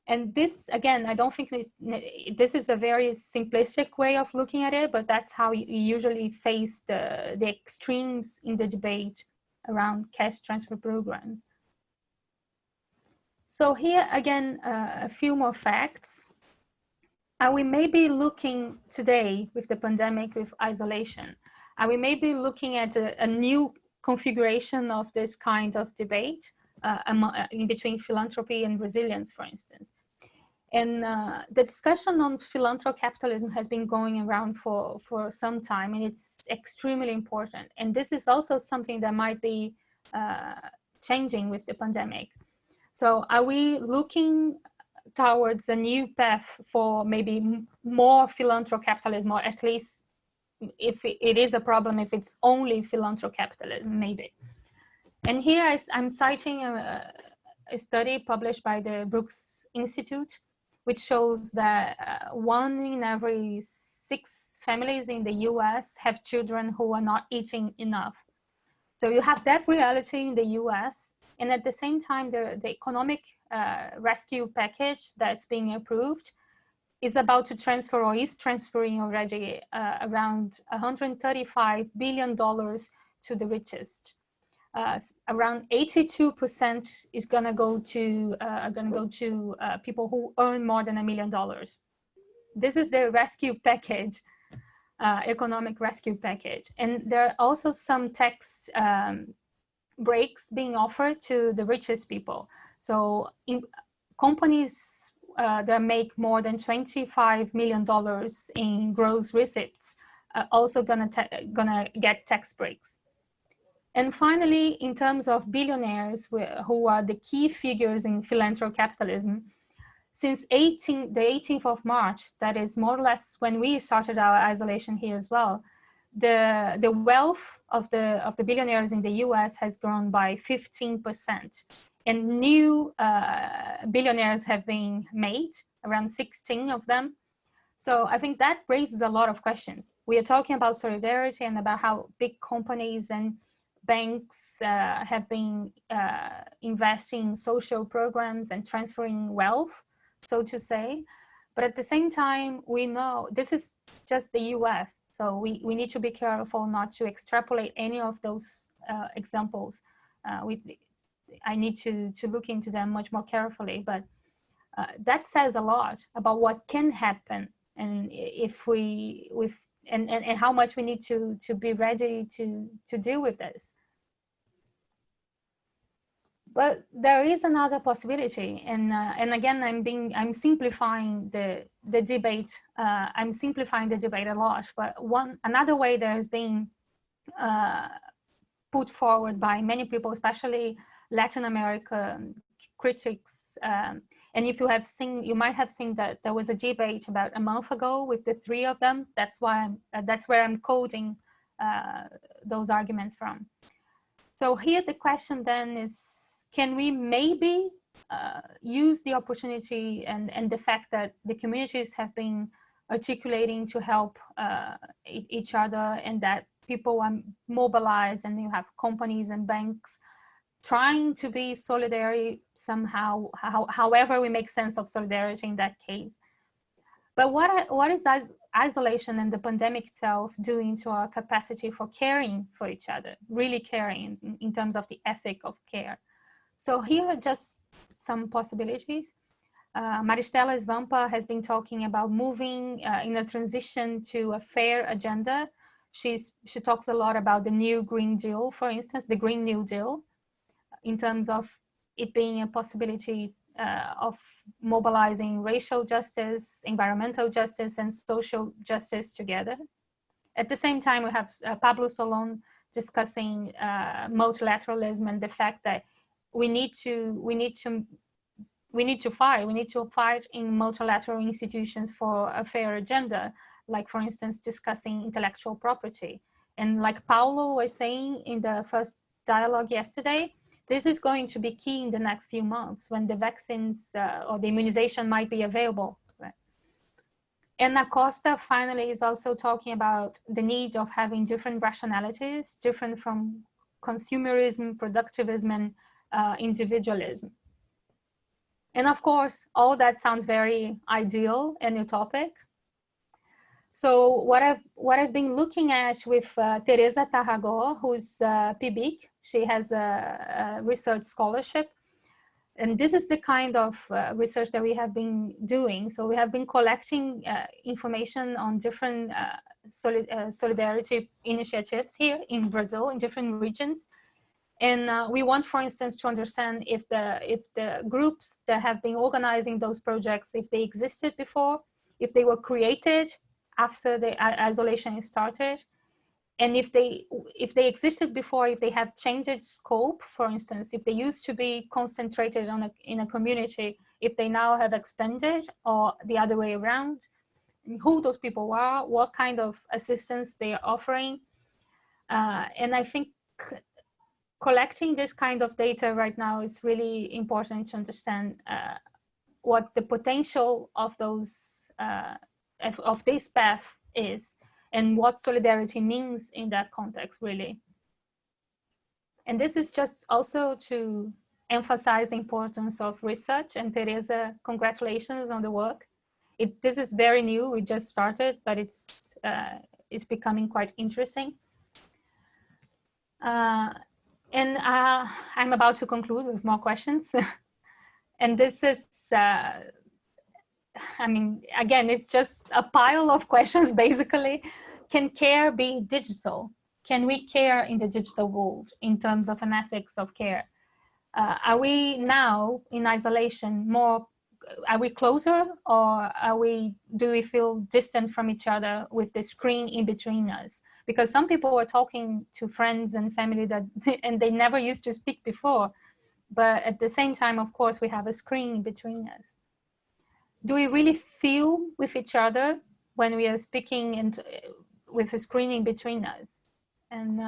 And this, again, I don't think this is a very simplistic way of looking at it, but that's how you usually face the extremes in the debate around cash transfer programs. So here, again, a few more facts. We may be looking today with the pandemic, with isolation, we may be looking at a new configuration of this kind of debate in between philanthropy and resilience, for instance. And the discussion on philanthrocapitalism has been going around for some time, and it's extremely important. And this is also something that might be changing with the pandemic. So are we looking towards a new path for maybe more philanthrocapitalism, or at least if it is a problem, if it's only philanthrocapitalism, maybe? And here I'm citing a study published by the Brooks Institute, which shows that 1 in every 6 families in the US have children who are not eating enough. So you have that reality in the US, and at the same time, the economic rescue package that's being approved is about to transfer, or is transferring already, around $135 billion to the richest. around 82% is gonna go to people who earn more than $1 million. This is the rescue package, economic rescue package. And there are also some tax breaks being offered to the richest people. So companies that make more than $25 million in gross receipts are also gonna get tax breaks. And finally, in terms of billionaires, who are the key figures in philanthropic capitalism, since the 18th of March, that is more or less when we started our isolation here as well, the wealth of the billionaires in the US has grown by 15%. And new billionaires have been made, around 16 of them. So I think that raises a lot of questions. We are talking about solidarity and about how big companies and banks have been investing in social programs and transferring wealth, so to say. But at the same time, we know this is just the US. So we need to be careful not to extrapolate any of those examples. I need to look into them much more carefully, but that says a lot about what can happen, and and how much we need to be ready to deal with this. But there is another possibility, and again, I'm simplifying the debate. I'm simplifying the debate a lot. But another way that has been put forward by many people, especially Latin American critics, and if you have seen, you might have seen that there was a debate about a month ago with the three of them. That's where I'm quoting those arguments from. So here the question then is, can we maybe use the opportunity and the fact that the communities have been articulating to help each other, and that people are mobilized, and you have companies and banks trying to be solidary somehow, however we make sense of solidarity in that case. But what is isolation and the pandemic itself doing to our capacity for caring for each other, really caring in terms of the ethic of care? So here are just some possibilities. Maristela Svampa has been talking about moving in a transition to a fair agenda. She talks a lot about the new Green Deal, for instance, the Green New Deal, in terms of it being a possibility of mobilizing racial justice, environmental justice, and social justice together. At the same time, we have Pablo Solon discussing multilateralism and the fact that we need to fight in multilateral institutions for a fair agenda, like, for instance, discussing intellectual property. And like Paulo was saying in the first dialogue yesterday, this is going to be key in the next few months when the vaccines or the immunization might be available. Right? And Acosta finally is also talking about the need of having different rationalities, different from consumerism, productivism, and individualism. And of course, all that sounds very ideal and utopic. So what I've been looking at with Teresa Tarragó, who's PBIC, she has a research scholarship. And this is the kind of research that we have been doing. So we have been collecting information on different solidarity initiatives here in Brazil, in different regions. And we want, for instance, to understand if the groups that have been organizing those projects, if they existed before, if they were created after the isolation started, and if they existed before, if they have changed scope, for instance, if they used to be concentrated in a community, if they now have expanded, or the other way around, who those people are, what kind of assistance they are offering. And I think collecting this kind of data right now is really important to understand what the potential of those of this path is, and what solidarity means in that context, really. And this is just also to emphasize the importance of research. And Teresa, congratulations on the work. This is very new, we just started, but it's becoming quite interesting. And I'm about to conclude with more questions. And this is, I mean, again, it's just a pile of questions, basically. Can care be digital? Can we care in the digital world in terms of an ethics of care? Are we now in isolation more, are we closer, or do we feel distant from each other with the screen in between us? Because some people are talking to friends and family that, and they never used to speak before. But at the same time, of course, we have a screen in between us. Do we really feel with each other when we are speaking and with a screen in between us? And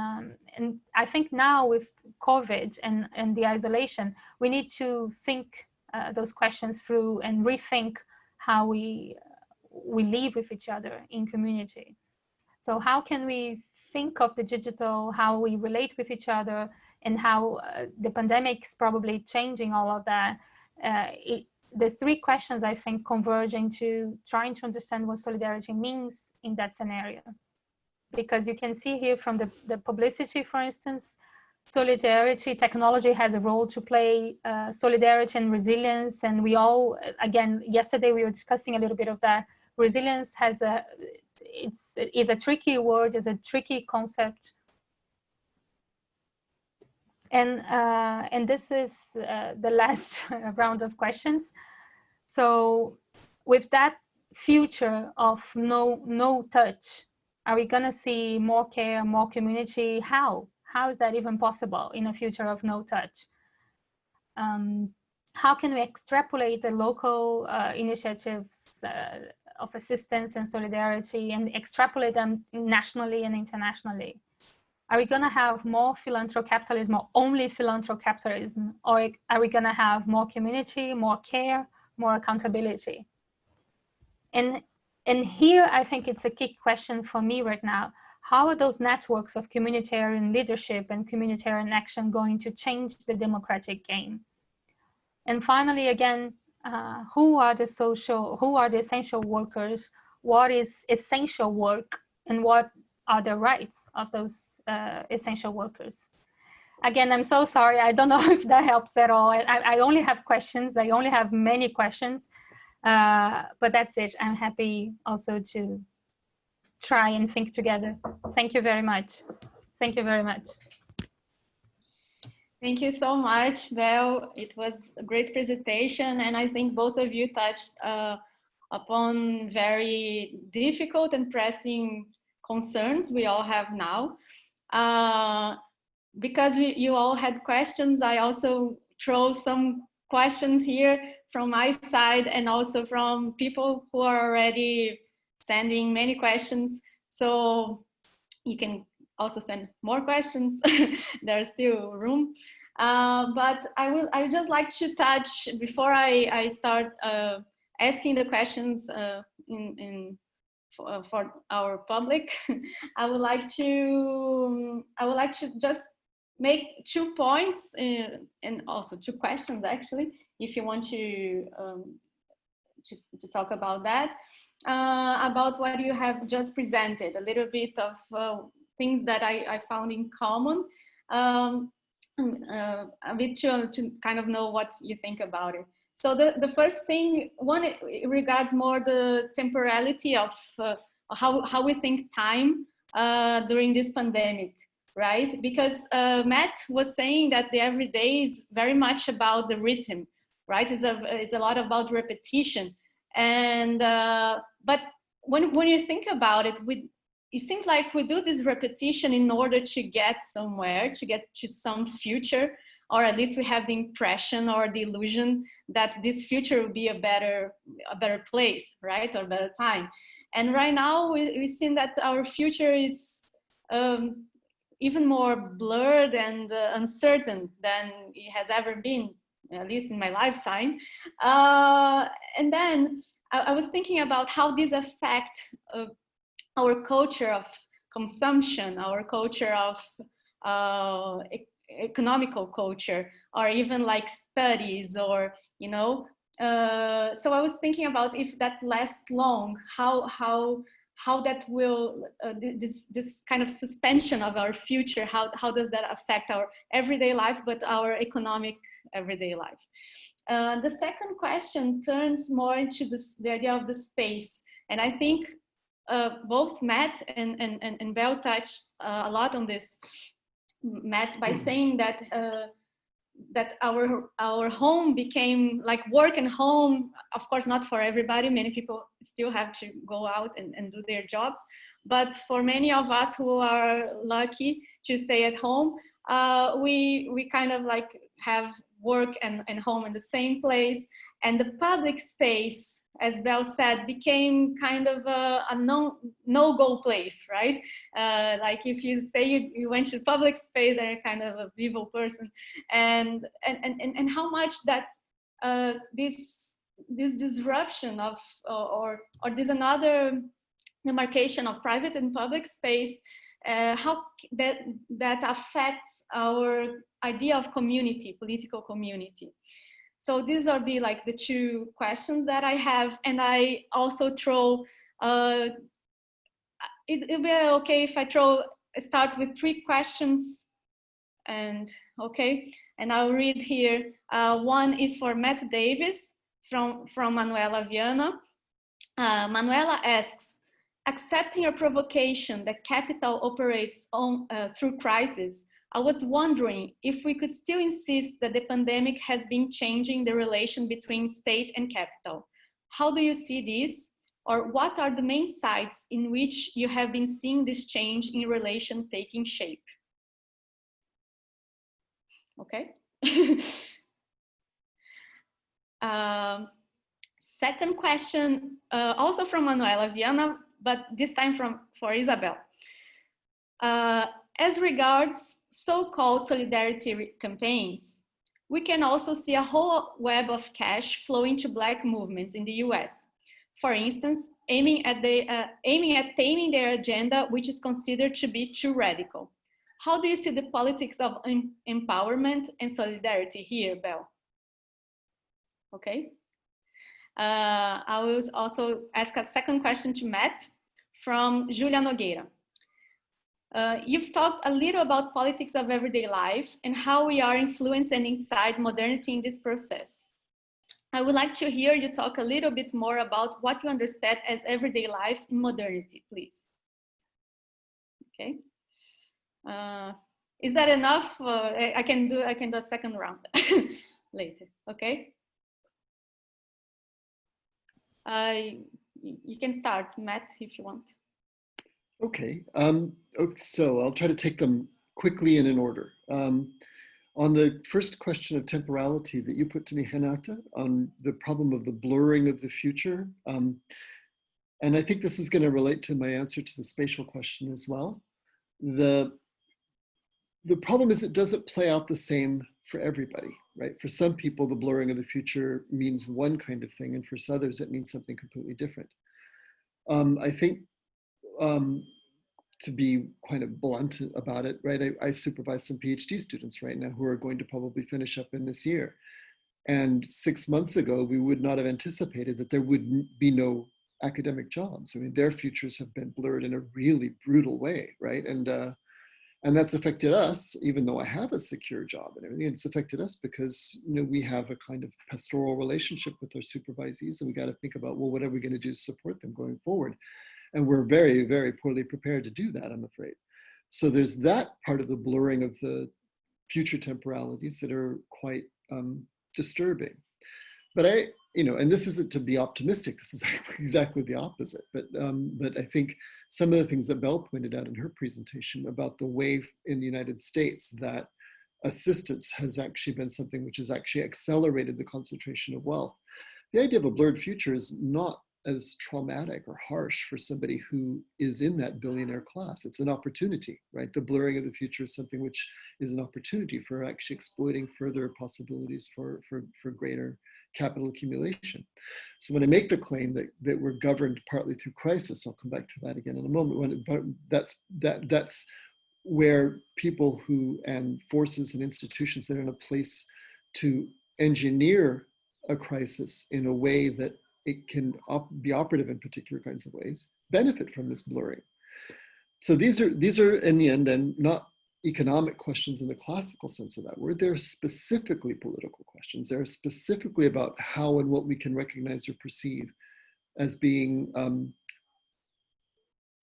I think now with COVID and the isolation, we need to think those questions through and rethink how we live with each other in community. So how can we think of the digital, how we relate with each other, and how the pandemic's probably changing all of that? The three questions, I think, converge into trying to understand what solidarity means in that scenario. Because you can see here from the publicity, for instance, solidarity, technology has a role to play, solidarity and resilience. And we all, again, yesterday we were discussing a little bit of that. Resilience has is a tricky word, is a tricky concept. And this is the last round of questions. So with that future of no touch, are we going to see more care, more community? How is that even possible in a future of no touch? How can we extrapolate the local initiatives of assistance and solidarity and extrapolate them nationally and internationally? Are we going to have more philanthrocapitalism or only philanthrocapitalism? Or are we going to have more community, more care, more accountability? And here, I think it's a key question for me right now. How are those networks of communitarian leadership and communitarian action going to change the democratic game? And finally, again, who are the essential workers? What is essential work, and what are the rights of those essential workers? Again, I'm so sorry. I don't know if that helps at all. I only have questions. I only have many questions. But that's it. I'm happy also to try and think together. Thank you very much. Thank you very much. Thank you so much, Vel. It was a great presentation, and I think both of you touched upon very difficult and pressing concerns we all have now. Because you all had questions, I also throw some questions here from my side, and also from people who are already sending many questions. So you can also send more questions. There's still room. But I would just like to touch, before I start asking the questions for our public, I would like to just make 2 points and also 2 questions, actually, if you want to talk about that, about what you have just presented, a little bit of things that I found in common, a bit to kind of know what you think about it. So the first thing, it regards more the temporality of how we think time during this pandemic. Right? Because Matt was saying that the everyday is very much about the rhythm, right? It's a lot about repetition. And, but when you think about it, it seems like we do this repetition in order to get somewhere, to get to some future, or at least we have the impression or the illusion that this future will be a better place, right? Or better time. And right now we've seen that our future is, even more blurred and uncertain than it has ever been, at least in my lifetime. And then I was thinking about how these affect our culture of consumption, our culture of economical culture, or even like studies, or, you know. So I was thinking about if that lasts long, how how that will, this kind of suspension of our future, how does that affect our everyday life, but our economic everyday life? The second question turns more into the idea of the space. And I think both Matt and Belle touched a lot on this. Matt, by saying that that our home became like work and home. Of course, not for everybody. Many people still have to go out and do their jobs. But for many of us who are lucky to stay at home, we kind of like have work and home in the same place. And the public space, as Belle said, became kind of a no-go place, right? Like if you say you went to public space, then you're kind of a evil person. And how much that this disruption of, or this another demarcation of private and public space, how that affects our idea of community, political community. So these will be like the two questions that I have, and I also throw. It'll be okay if I start with 3 questions, and okay, and I'll read here. One is for Matt Davies from Manuela Viana. Manuela asks, accepting your provocation that capital operates on through crisis, I was wondering if we could still insist that the pandemic has been changing the relation between state and capital. How do you see this? Or what are the main sites in which you have been seeing this change in relation taking shape? Okay. Second question, also from Manuela Viana, but this time for Isabel. As regards so-called solidarity campaigns, we can also see a whole web of cash flowing to Black movements in the US. For instance, aiming at taming their agenda, which is considered to be too radical. How do you see the politics of empowerment and solidarity here, Belle? Okay. I will also ask a second question to Matt from Julia Nogueira. You've talked a little about politics of everyday life and how we are influenced and inside modernity in this process. I would like to hear you talk a little bit more about what you understand as everyday life in modernity, please. Okay. Is that enough? I can do a second round later. Okay. You can start, Matt, if you want. Okay, so I'll try to take them quickly and in order. On the first question of temporality that you put to me, Renata, on the problem of the blurring of the future, and I think this is going to relate to my answer to the spatial question as well. The problem is it doesn't play out the same for everybody, right? For some people, the blurring of the future means one kind of thing, and for others, it means something completely different. I think to be kind of blunt about it, right? I supervise some PhD students right now who are going to probably finish up in this year. And 6 months ago, we would not have anticipated that there would be no academic jobs. I mean, their futures have been blurred in a really brutal way, right? And that's affected us, even though I have a secure job and everything. It's affected us because, you know, we have a kind of pastoral relationship with our supervisees, and we got to think about, well, what are we going to do to support them going forward? And we're very, very poorly prepared to do that, I'm afraid. So there's that part of the blurring of the future temporalities that are quite disturbing. But and this isn't to be optimistic, this is exactly the opposite. But I think some of the things that Belle pointed out in her presentation about the way in the United States that assistance has actually been something which has actually accelerated the concentration of wealth. The idea of a blurred future is not as traumatic or harsh for somebody who is in that billionaire class. It's an opportunity, right? The blurring of the future is something which is an opportunity for actually exploiting further possibilities for greater capital accumulation. So when I make the claim that we're governed partly through crisis, I'll come back to that again in a moment, that's where people and forces and institutions that are in a place to engineer a crisis in a way that it can be operative in particular kinds of ways, benefit from this blurring. So these are in the end, and not economic questions in the classical sense of that word. They're specifically political questions. They're specifically about how and what we can recognize or perceive as being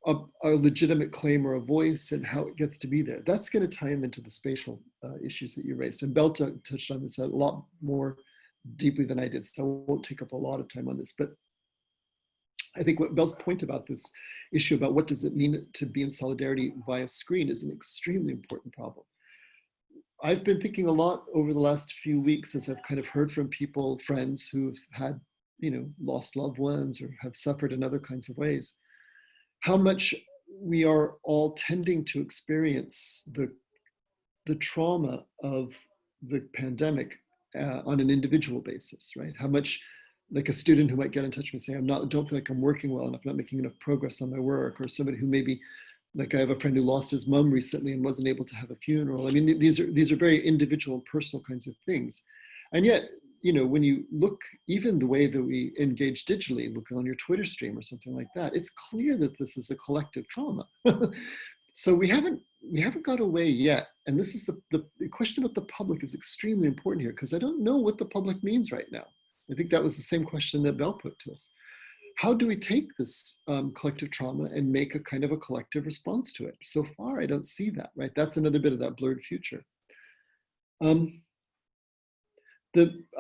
a legitimate claim or a voice, and how it gets to be there. That's going to tie into the spatial issues that you raised. And Bell touched on this a lot more deeply than I did, so I won't take up a lot of time on this. But I think what Bell's point about this issue about what does it mean to be in solidarity via screen is an extremely important problem. I've been thinking a lot over the last few weeks as I've kind of heard from people, friends who've had, lost loved ones or have suffered in other kinds of ways, how much we are all tending to experience the trauma of the pandemic on an individual basis, right? How much, like a student who might get in touch with me saying, don't feel like I'm working well enough, I'm not making enough progress on my work, or somebody who maybe, like I have a friend who lost his mom recently and wasn't able to have a funeral. I mean, these are very individual and personal kinds of things. And yet, when you look, even the way that we engage digitally, look on your Twitter stream or something like that, it's clear that this is a collective trauma. So we haven't got away yet. And this is the question about the public is extremely important here, because I don't know what the public means right now. I think that was the same question that Bell put to us. How do we take this collective trauma and make a kind of a collective response to it? So far, I don't see that, right? That's another bit of that blurred future. I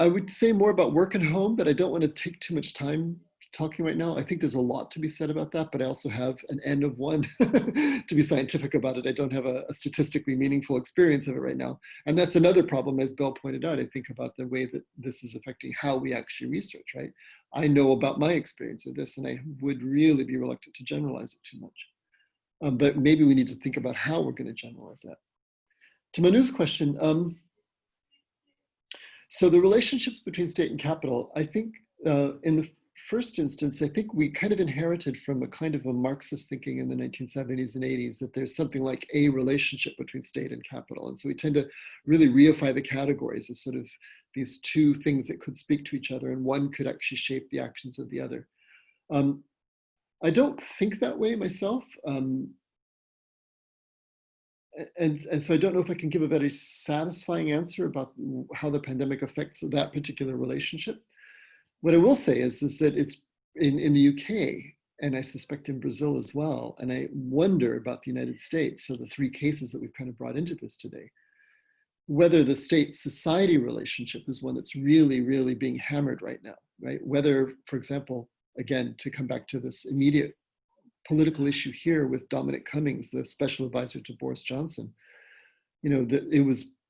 would say more about work and home, but I don't want to take too much time talking right now. I think there's a lot to be said about that, but I also have an N of one to be scientific about it. I don't have a statistically meaningful experience of it right now. And that's another problem, as Bell pointed out, I think, about the way that this is affecting how we actually research, right? I know about my experience of this, and I would really be reluctant to generalize it too much. But maybe we need to think about how we're going to generalize that. To Manu's question, so the relationships between state and capital, I think in the first instance, I think we kind of inherited from a kind of a Marxist thinking in the 1970s and 80s that there's something like a relationship between state and capital. And so we tend to really reify the categories as sort of these two things that could speak to each other, and one could actually shape the actions of the other. I don't think that way myself. And so I don't know if I can give a very satisfying answer about how the pandemic affects that particular relationship. What I will say is that it's in the UK, and I suspect in Brazil as well, and I wonder about the United States, so the three cases that we've kind of brought into this today, whether the state-society relationship is one that's really, really being hammered right now, right? Whether, for example, again, to come back to this immediate political issue here with Dominic Cummings, the special advisor to Boris Johnson,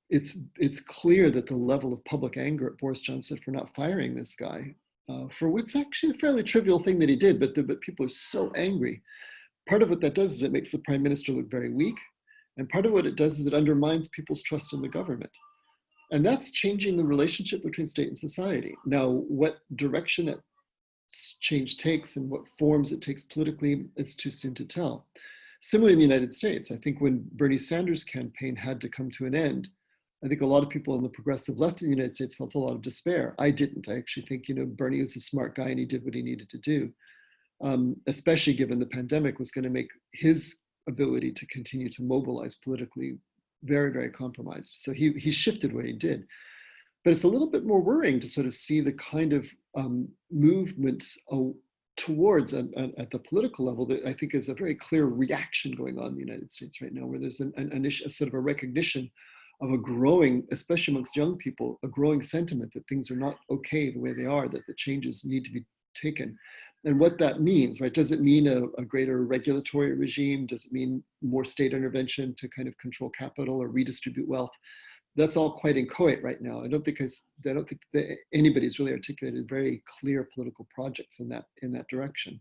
it's clear that the level of public anger at Boris Johnson for not firing this guy, for what's actually a fairly trivial thing that he did, but people are so angry. Part of what that does is it makes the prime minister look very weak. And part of what it does is it undermines people's trust in the government. And that's changing the relationship between state and society. Now, what direction that change takes and what forms it takes politically, it's too soon to tell. Similarly in the United States, I think when Bernie Sanders' campaign had to come to an end, I think a lot of people on the progressive left in the United States felt a lot of despair. I didn't. I actually think, Bernie was a smart guy and he did what he needed to do, especially given the pandemic was going to make his ability to continue to mobilize politically very, very compromised. So he shifted what he did. But it's a little bit more worrying to sort of see the kind of movements towards at the political level that I think is a very clear reaction going on in the United States right now, where there's an issue, sort of a recognition of a growing, especially amongst young people, a growing sentiment that things are not okay the way they are, that the changes need to be taken. And what that means, right? Does it mean a greater regulatory regime? Does it mean more state intervention to kind of control capital or redistribute wealth? That's all quite inchoate right now. I don't think that anybody's really articulated very clear political projects in that direction.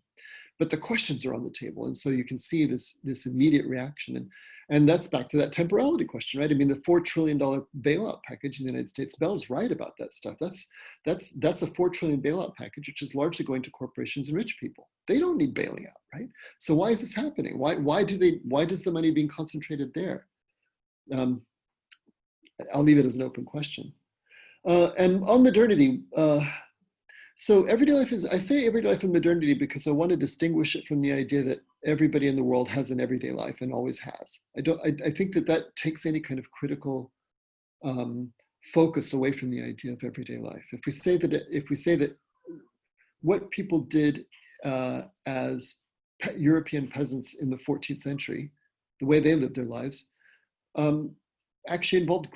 But the questions are on the table, and so you can see this immediate reaction, and that's back to that temporality question, right? I mean, the $4 trillion bailout package in the United States, Bell's right about that stuff. That's a $4 trillion bailout package, which is largely going to corporations and rich people. They don't need bailing out, right? So why is this happening? Why does the money being concentrated there? I'll leave it as an open question. And on modernity, So everyday life is, I say everyday life in modernity because I want to distinguish it from the idea that everybody in the world has an everyday life and always has. I think that takes any kind of critical focus away from the idea of everyday life. If we say that what people did as European peasants in the 14th century, the way they lived their lives, actually involved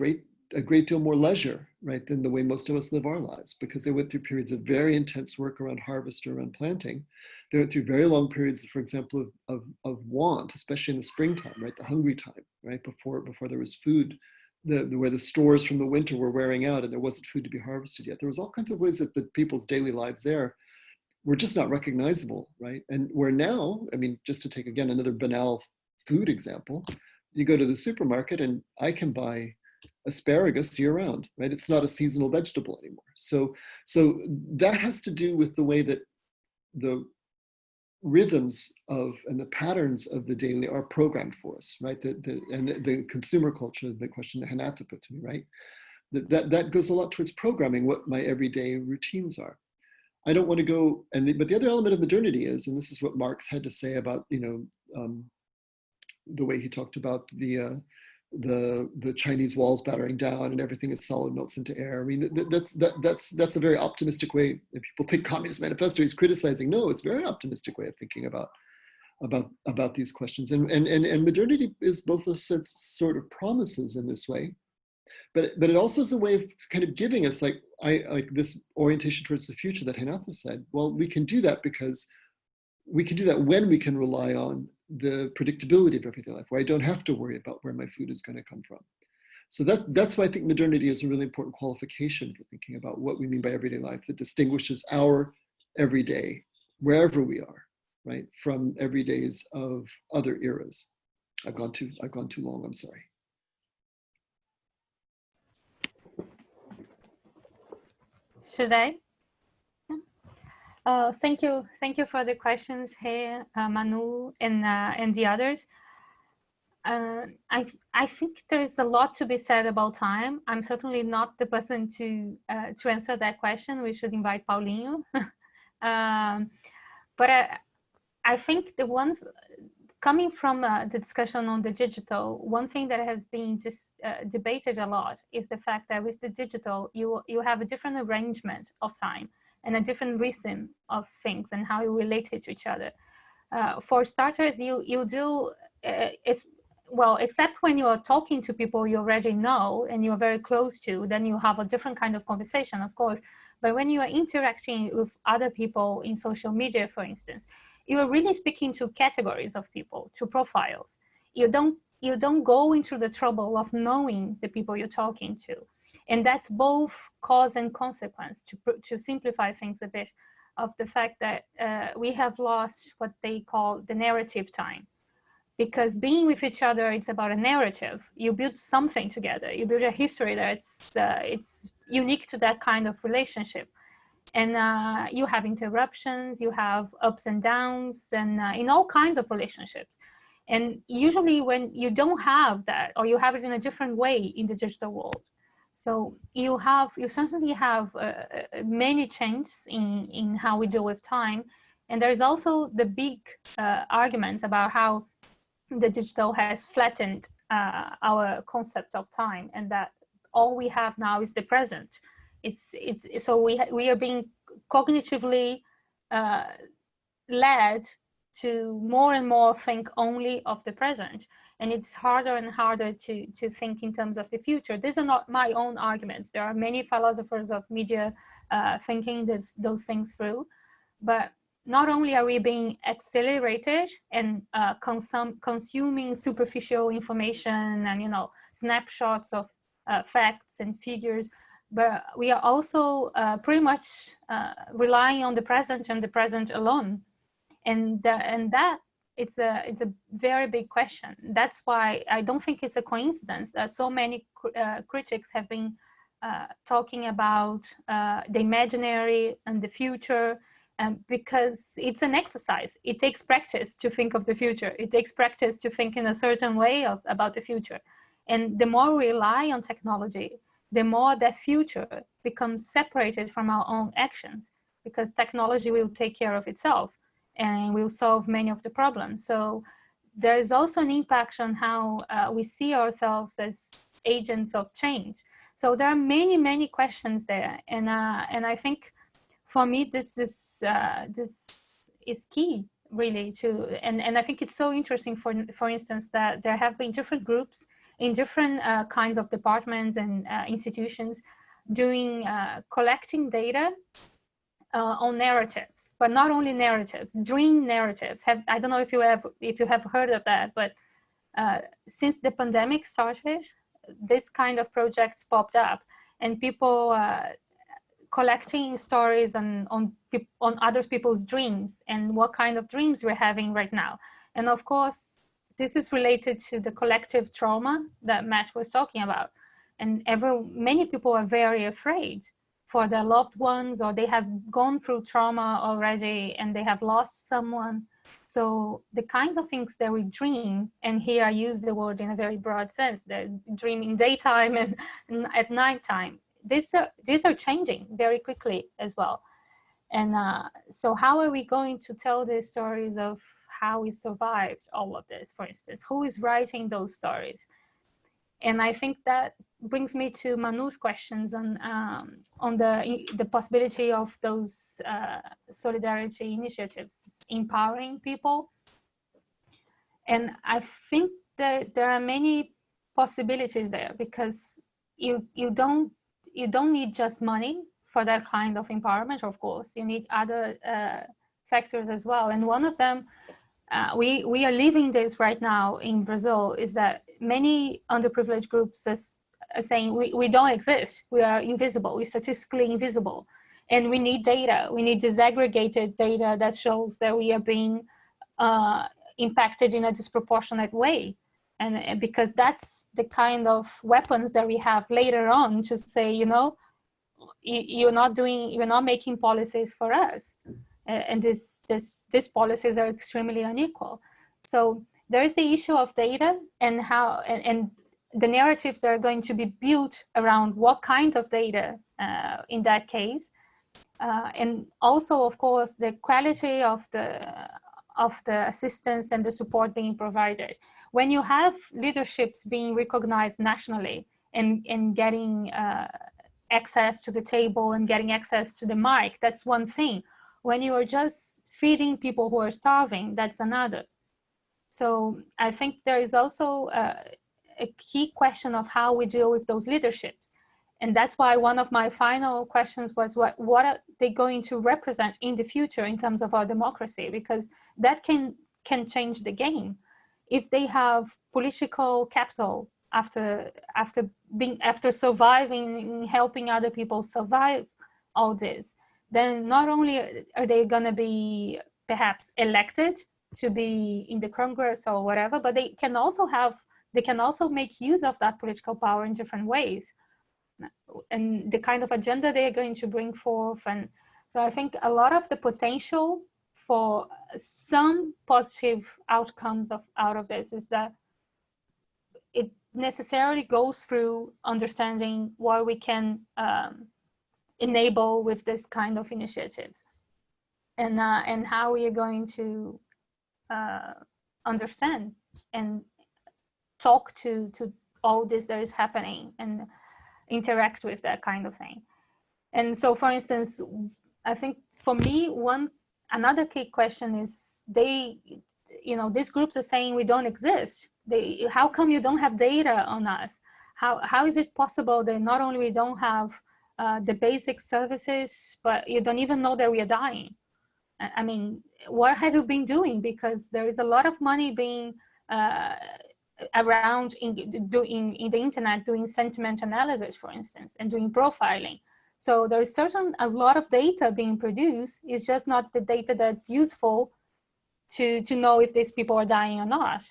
a great deal more leisure, right, than the way most of us live our lives, because they went through periods of very intense work around harvest or around planting. They went through very long periods, for example, of want, especially in the springtime, right, the hungry time, right, before there was food, where the stores from the winter were wearing out and there wasn't food to be harvested yet. There was all kinds of ways that the people's daily lives there were just not recognizable, right? And where now, I mean, just to take, again, another banal food example, you go to the supermarket and I can buy asparagus year-round, right? It's not a seasonal vegetable anymore. So that has to do with the way that the rhythms of and the patterns of the daily are programmed for us, right? The consumer culture, the question that Renata put to me, right? That goes a lot towards programming what my everyday routines are. I don't want to go, but the other element of modernity is, and this is what Marx had to say about, the way he talked about the Chinese walls battering down and everything is solid, melts into air. I mean, that's a very optimistic way. If people think Communist Manifesto is criticizing, no, it's a very optimistic way of thinking about these questions. And modernity is both a sort of promises in this way, but it also is a way of kind of giving us like this orientation towards the future that Renata said. Well, we can do that because we can do that when we can rely on the predictability of everyday life, where I don't have to worry about where my food is going to come from. So that's why I think modernity is a really important qualification for thinking about what we mean by everyday life, that distinguishes our everyday, wherever we are, right, from everydays of other eras. I've gone too long, I'm sorry. Should I? Thank you for the questions here, Manu and the others. I think there's a lot to be said about time. I'm certainly not the person to answer that question. We should invite Paulinho. But I think the one coming from the discussion on the digital, one thing that has been just debated a lot is the fact that with the digital, you have a different arrangement of time and a different rhythm of things and how you relate it to each other. For starters, you do, well, except when you are talking to people you already know and you're very close to, then you have a different kind of conversation, of course. But when you are interacting with other people in social media, for instance, you are really speaking to categories of people, to profiles. You don't go into the trouble of knowing the people you're talking to. And that's both cause and consequence, to simplify things a bit, of the fact that we have lost what they call the narrative time. Because being with each other, it's about a narrative. You build something together. You build a history that's it's unique to that kind of relationship. And you have interruptions, you have ups and downs, and in all kinds of relationships. And usually when you don't have that, or you have it in a different way in the digital world, so you certainly have many changes in how we deal with time. And there's also the big arguments about how the digital has flattened our concept of time, and that all we have now is the present. So we are being cognitively led to more and more think only of the present, and it's harder and harder to think in terms of the future. These are not my own arguments. There are many philosophers of media thinking those things through, but not only are we being accelerated and consuming superficial information and snapshots of facts and figures, but we are also pretty much relying on the present and the present alone, and that it's a very big question. That's why I don't think it's a coincidence that so many critics have been talking about the imaginary and the future, because it's an exercise. It takes practice to think of the future. It takes practice to think in a certain way about the future, and the more we rely on technology, the more that future becomes separated from our own actions. because technology will take care of itself and will solve many of the problems. So there is also an impact on how we see ourselves as agents of change. So there are many, many questions there. And I think for me, this is key really and I think it's so interesting, for instance, that there have been different groups in different kinds of departments and institutions doing collecting data on narratives, but not only narratives, dream narratives. I don't know if you have heard of that, but since the pandemic started, this kind of projects popped up, and people collecting stories on other people's dreams and what kind of dreams we're having right now. And of course, this is related to the collective trauma that Matt was talking about. And many people are very afraid for their loved ones, or they have gone through trauma already and they have lost someone. So the kinds of things that we dream, and here I use the word in a very broad sense, they're dreaming daytime and at nighttime. These are changing very quickly as well. And so how are we going to tell the stories of how we survived all of this, for instance? Who is writing those stories? And I think that brings me to Manu's questions on the possibility of those solidarity initiatives empowering people. And I think that there are many possibilities there, because you don't need just money for that kind of empowerment. Of course, you need other factors as well. And one of them, we are living this right now in Brazil, is that many underprivileged groups are saying we don't exist, we are invisible, we're statistically invisible, and we need data. We need disaggregated data that shows that we are being impacted in a disproportionate way. And because that's the kind of weapons that we have later on to say, you know, you're not making policies for us. And these policies are extremely unequal. So there is the issue of data and how, and the narratives are going to be built around what kind of data in that case. And also, of course, the quality of the assistance and the support being provided. When you have leaderships being recognized nationally and getting access to the table and getting access to the mic, that's one thing. When you are just feeding people who are starving, that's another. So I think there is also a key question of how we deal with those leaderships. And that's why one of my final questions was, what are they going to represent in the future in terms of our democracy? Because that can change the game. If they have political capital after surviving and helping other people survive all this, then not only are they going to be perhaps elected to be in the Congress or whatever, but they can also make use of that political power in different ways, and the kind of agenda they are going to bring forth. And so I think a lot of the potential for some positive outcomes out of this is that it necessarily goes through understanding what we can enable with this kind of initiatives, and how we are going to understand and talk to all this that is happening and interact with that kind of thing. And so, for instance, I think for me, another key question is these groups are saying we don't exist. How come you don't have data on us? How is it possible that not only we don't have the basic services, but you don't even know that we are dying? I mean, what have you been doing? Because there is a lot of money being around in the internet doing sentiment analysis, for instance, and doing profiling. So there is a lot of data being produced. It's just not the data that's useful to know if these people are dying or not.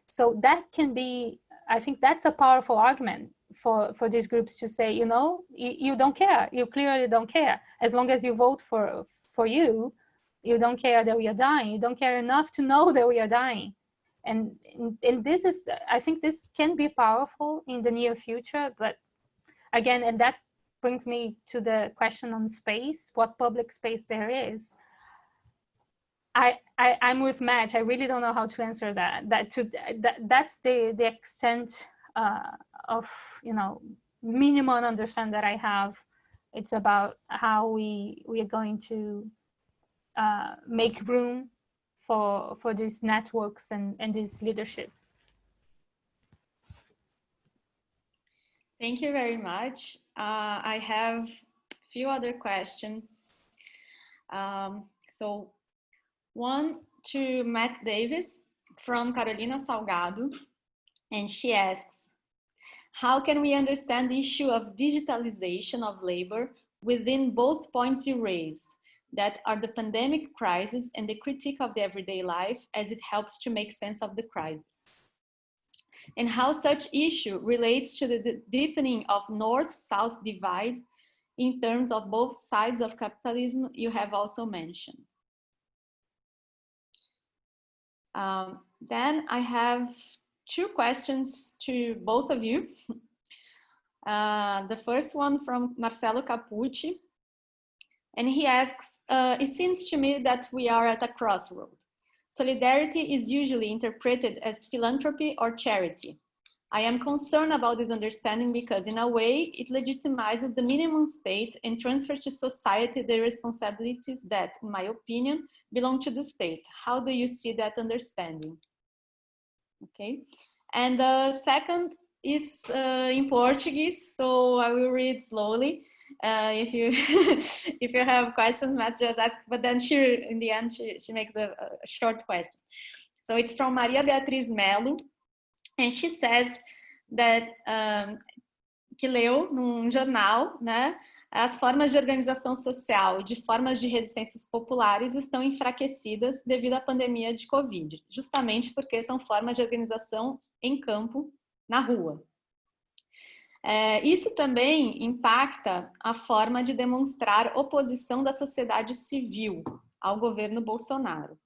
So that can be, I think that's a powerful argument for these groups to say, you don't care. You clearly don't care. As long as you vote for you, you don't care that we are dying. You don't care enough to know that we are dying. And this is, I think this can be powerful in the near future, but again, and that brings me to the question on space, what public space there is. I'm with Matt. I really don't know how to answer that. That's the extent of, you know, minimum understanding that I have. It's about how we are going to make room for these networks and these leaderships. Thank you very much. I have a few other questions. So one to Matt Davies from Carolina Salgado, and she asks, how can we understand the issue of digitalization of labor within both points you raised, that are the pandemic crisis and the critique of the everyday life as it helps to make sense of the crisis? And how such issue relates to the deepening of North-South divide in terms of both sides of capitalism you have also mentioned. Then I have two questions to both of you. The first one from Marcelo Capucci, and he asks, it seems to me that we are at a crossroad. Solidarity is usually interpreted as philanthropy or charity. I am concerned about this understanding because in a way it legitimizes the minimum state and transfers to society the responsibilities that, in my opinion, belong to the state. How do you see that understanding? Okay, and the second is in Portuguese, so I will read slowly. If you if you have questions, Matt, just ask, but then in the end she makes a short question. So it's from Maria Beatriz Melo, and she says that que leu num jornal, né, as formas de organização social e de formas de resistências populares estão enfraquecidas devido à pandemia de Covid, justamente porque são formas de organização em campo, na rua. Isso também impacta a forma de demonstrar oposição da sociedade civil ao governo Bolsonaro.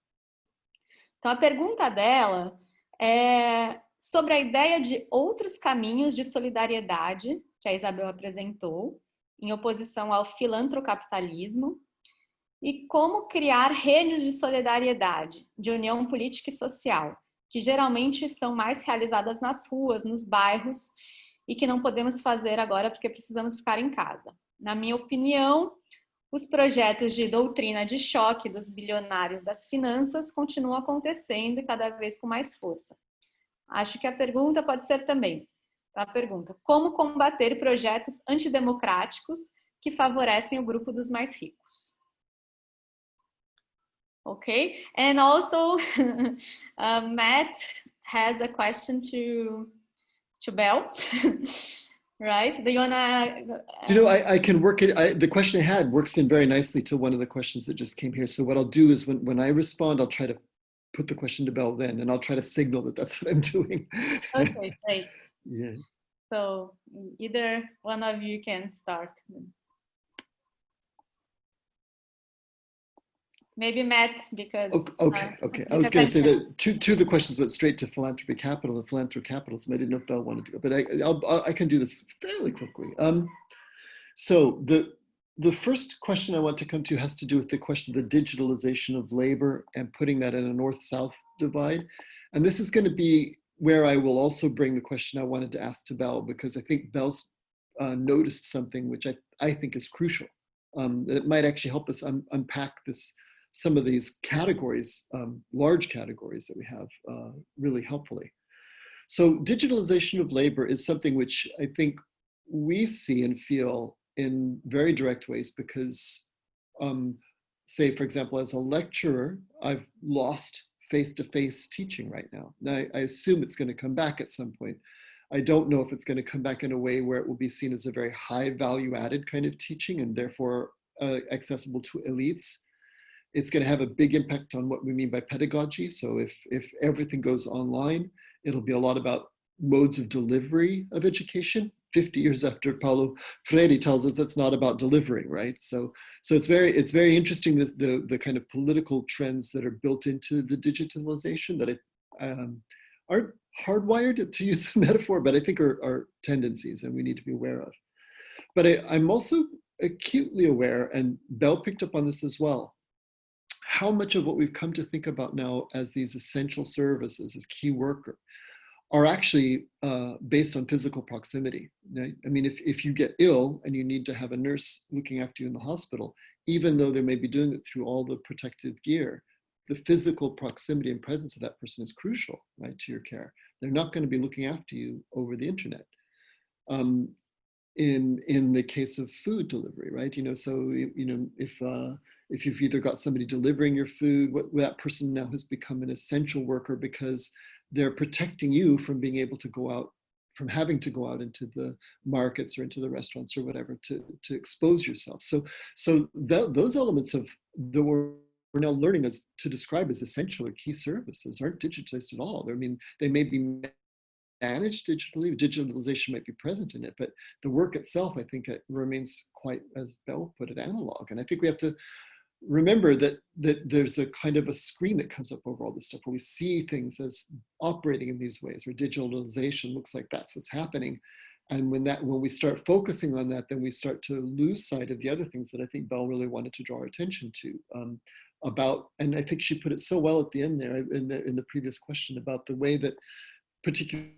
Então, a pergunta dela é sobre a ideia de outros caminhos de solidariedade que a Isabel apresentou, em oposição ao filantrocapitalismo, e como criar redes de solidariedade, de união política e social, que geralmente são mais realizadas nas ruas, nos bairros, e que não podemos fazer agora porque precisamos ficar em casa. Na minha opinião, os projetos de doutrina de choque dos bilionários das finanças continuam acontecendo e cada vez com mais força. Acho que a pergunta pode ser também, a pergunta, como combater projetos antidemocráticos que favorecem o grupo dos mais ricos? Okay, and also Matt has a question to Belle, right? Do you wanna? You know, I can work it. The question I had works in very nicely to one of the questions that just came here. So what I'll do is when I respond, I'll try to put the question to Belle then, and I'll try to signal that that's what I'm doing. Okay, great. Yeah. So either one of you can start. Maybe Matt, because... Okay. I was going to say that two of the questions went straight to philanthropy capital and philanthrocapitalism. I didn't know if Belle wanted to go, but I can do this fairly quickly. So the first question I want to come to has to do with the question of the digitalization of labor and putting that in a north-south divide. And this is going to be where I will also bring the question I wanted to ask to Belle, because I think Belle's noticed something which I think is crucial. That might actually help us unpack some of these categories, large categories that we have really helpfully. So digitalization of labor is something which I think we see and feel in very direct ways because, say, for example, as a lecturer, I've lost face-to-face teaching right now. Now, I assume it's going to come back at some point. I don't know if it's going to come back in a way where it will be seen as a very high value-added kind of teaching and therefore accessible to elites. It's going to have a big impact on what we mean by pedagogy. So if everything goes online, it'll be a lot about modes of delivery of education. 50 years after Paulo Freire tells us it's not about delivering, right? So it's very interesting, the kind of political trends that are built into the digitalization that aren't hardwired, to use a metaphor, but I think are tendencies and we need to be aware of. But I'm also acutely aware, and Belle picked up on this as well, how much of what we've come to think about now as these essential services, as key worker, are actually based on physical proximity. Right? I mean, if you get ill and you need to have a nurse looking after you in the hospital, even though they may be doing it through all the protective gear, the physical proximity and presence of that person is crucial, right, to your care. They're not going to be looking after you over the internet. In the case of food delivery, right? So if you've either got somebody delivering your food, that person now has become an essential worker because they're protecting you from being able to go out, from having to go out into the markets or into the restaurants or whatever to expose yourself. So those elements of the we're now learning as to describe as essential or key services aren't digitized at all. I mean, they may be managed digitally, digitalization might be present in it, but the work itself, I think, it remains quite, as Belle put it, analog. And I think we have to remember that there's a kind of a screen that comes up over all this stuff where we see things as operating in these ways, where digitalization looks like that's what's happening. And when we start focusing on that, then we start to lose sight of the other things that I think Belle really wanted to draw our attention to about, and I think she put it so well at the end there in the previous question about the way that particularly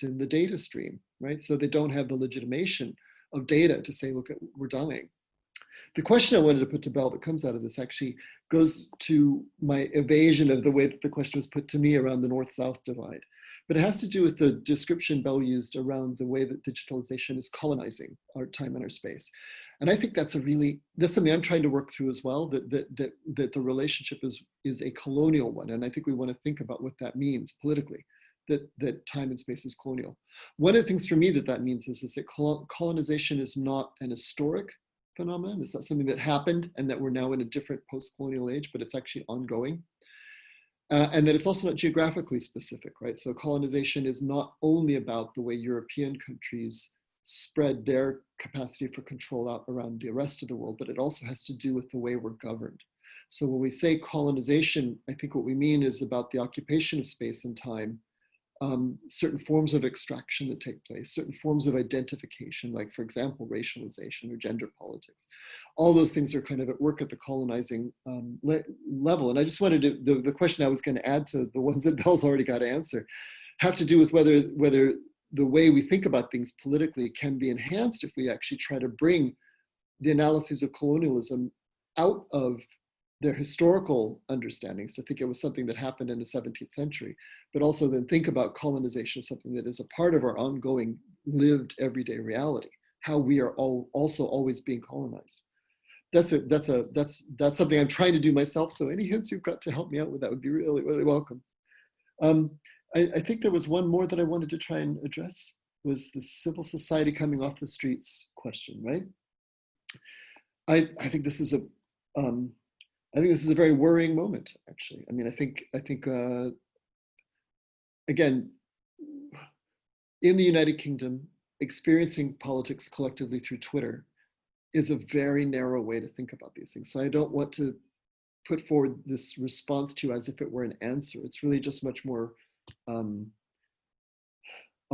in the data stream, right? So they don't have the legitimation of data to say, look, we're dying. The question I wanted to put to Belle that comes out of this actually goes to my evasion of the way that the question was put to me around the North-South divide. But it has to do with the description Belle used around the way that digitalization is colonizing our time and our space. And I think that's something I'm trying to work through as well, that the relationship is a colonial one. And I think we want to think about what that means politically, that time and space is colonial. One of the things for me that means is that colonization is not an historic phenomenon. It's not something that happened and that we're now in a different post-colonial age, but it's actually ongoing. And that it's also not geographically specific, right? So colonization is not only about the way European countries spread their capacity for control out around the rest of the world, but it also has to do with the way we're governed. So when we say colonization, I think what we mean is about the occupation of space and time, certain forms of extraction that take place, certain forms of identification, like, for example, racialization or gender politics. All those things are kind of at work at the colonizing level. And I just wanted to, the question I was going to add to the ones that Belle's already got to answer, have to do with whether the way we think about things politically can be enhanced if we actually try to bring the analyses of colonialism out of their historical understandings to think it was something that happened in the 17th century, but also then think about colonization as something that is a part of our ongoing lived everyday reality, how we are also always being colonized. That's something I'm trying to do myself. So any hints you've got to help me out with that would be really, really welcome. I think there was one more that I wanted to try and address, was the civil society coming off the streets question, right? I think this is a very worrying moment, actually. I mean, I think again, in the United Kingdom, experiencing politics collectively through Twitter is a very narrow way to think about these things. So I don't want to put forward this response to you as if it were an answer. It's really just much more a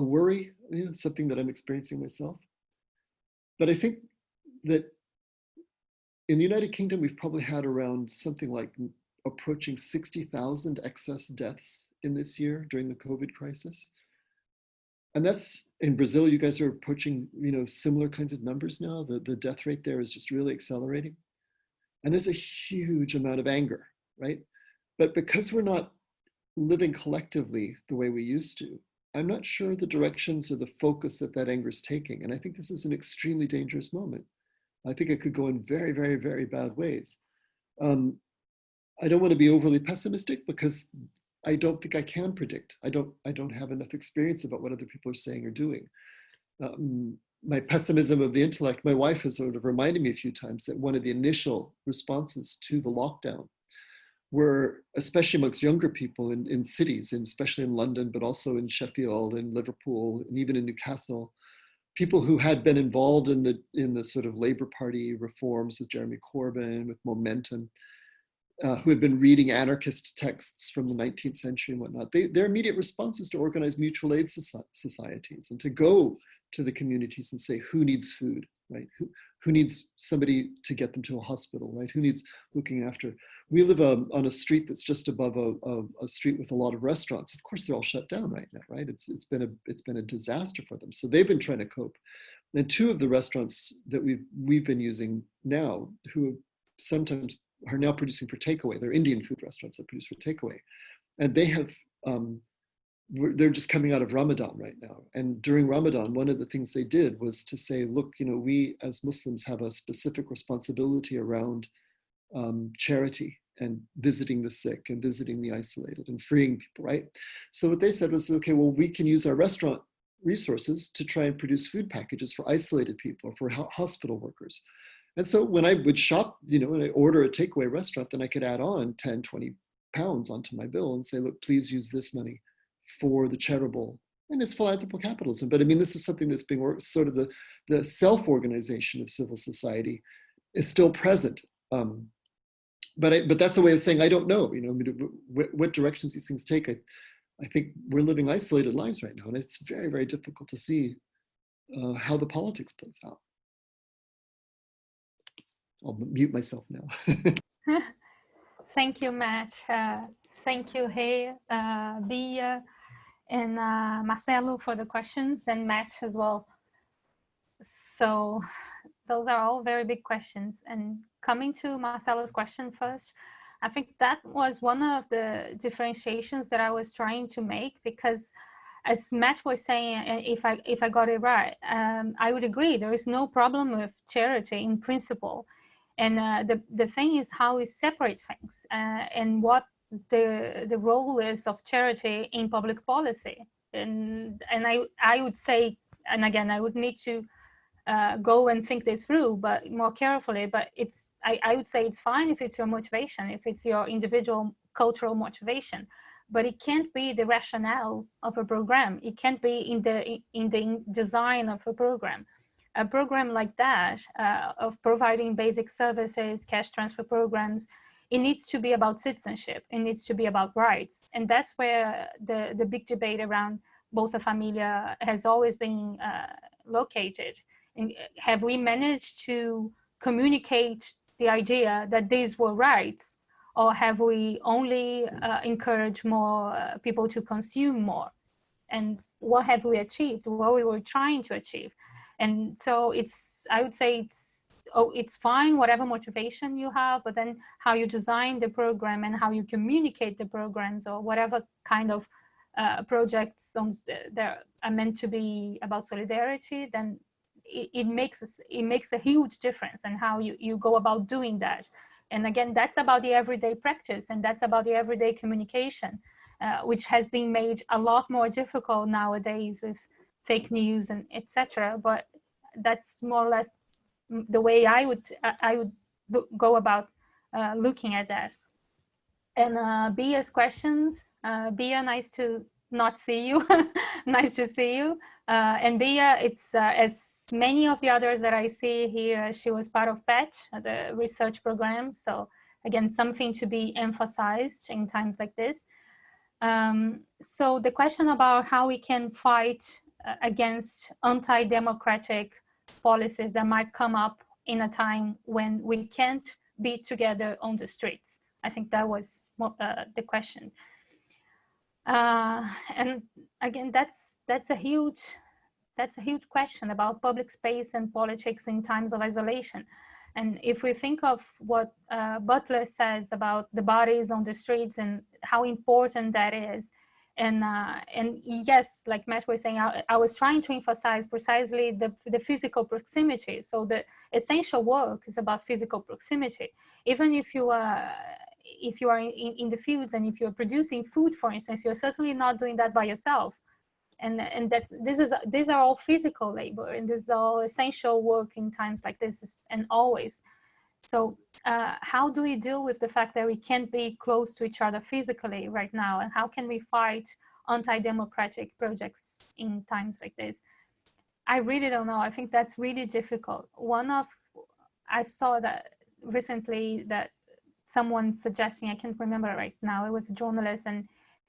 worry, something that I'm experiencing myself. But I think that in the United Kingdom, we've probably had around something like approaching 60,000 excess deaths in this year during the COVID crisis. And that's, in Brazil, you guys are approaching, similar kinds of numbers now. The death rate there is just really accelerating. And there's a huge amount of anger, right? But because we're not living collectively the way we used to, I'm not sure the directions or the focus that anger is taking. And I think this is an extremely dangerous moment. I think it could go in very, very, very bad ways. I don't want to be overly pessimistic because I don't think I can predict. I don't have enough experience about what other people are saying or doing. My pessimism of the intellect, my wife has sort of reminded me a few times that one of the initial responses to the lockdown were, especially amongst younger people in cities, and especially in London, but also in Sheffield and Liverpool, and even in Newcastle, people who had been involved in the sort of Labour Party reforms with Jeremy Corbyn, with Momentum, who had been reading anarchist texts from the 19th century and whatnot. Their immediate response was to organize mutual aid societies and to go to the communities and say, who needs food, right? Who needs somebody to get them to a hospital, right? Who needs looking after? We live on a street that's just above a street with a lot of restaurants. Of course, they're all shut down right now, right? It's been a disaster for them. So they've been trying to cope. And two of the restaurants that we've been using now, who sometimes are now producing for takeaway, they're Indian food restaurants that produce for takeaway, and they have they're just coming out of Ramadan right now. And during Ramadan, one of the things they did was to say, look, we as Muslims have a specific responsibility around charity and visiting the sick and visiting the isolated and freeing people, right? So what they said was, okay, well, we can use our restaurant resources to try and produce food packages for isolated people or for hospital workers. And so when I would shop, when I order a takeaway restaurant, then I could add on 10, 20 pounds onto my bill and say, look, please use this money for the charitable, and it's philanthropic capitalism. But I mean, this is something that's being worked, sort of the self-organization of civil society is still present. But that's a way of saying, I don't know, what directions these things take. I think we're living isolated lives right now, and it's very, very difficult to see how the politics plays out. I'll mute myself now. Thank you, Matt. Thank you, Hey, Bia, and Marcelo for the questions, and Matt as well. So those are all very big questions. And coming to Marcelo's question first, I think that was one of the differentiations that I was trying to make, because as Matt was saying, if I got it right, I would agree, there is no problem with charity in principle. And the thing is how we separate things and what the role is of charity in public policy. And I would say, and again, I would need to go and think this through, but more carefully, but I would say it's fine if it's your motivation, if it's your individual cultural motivation, but it can't be the rationale of a program. It can't be in the design of a program. A program like that, of providing basic services, cash transfer programs, it needs to be about citizenship. It needs to be about rights. And that's where the big debate around Bolsa Familia has always been located. And have we managed to communicate the idea that these were rights, or have we only encouraged more people to consume more? And what have we achieved? What we were trying to achieve? And so I would say it's fine, whatever motivation you have, but then how you design the program and how you communicate the programs, or whatever kind of projects that are meant to be about solidarity, then it makes a huge difference in how you go about doing that. And again, that's about the everyday practice, and that's about the everyday communication, which has been made a lot more difficult nowadays with fake news and etc. But that's more or less the way I would go about looking at that. And Bia's questions, Bia, nice to not see you. Nice to see you. And Bia, it's as many of the others that I see here, she was part of PET, the research program. So again, something to be emphasized in times like this. So the question about how we can fight against anti-democratic policies that might come up in a time when we can't be together on the streets. I think that was the question. And again, that's a huge question about public space and politics in times of isolation. And if we think of what Butler says about the bodies on the streets and how important that is, and yes, like Matt was saying, I was trying to emphasize precisely the physical proximity. So the essential work is about physical proximity. Even if you are in the fields and if you're producing food, for instance, you're certainly not doing that by yourself. And these are all physical labor, and this is all essential work in times like this and always. So how do we deal with the fact that we can't be close to each other physically right now? And how can we fight anti-democratic projects in times like this? I really don't know. I think that's really difficult. I saw that recently that someone suggesting, I can't remember right now, it was a journalist, and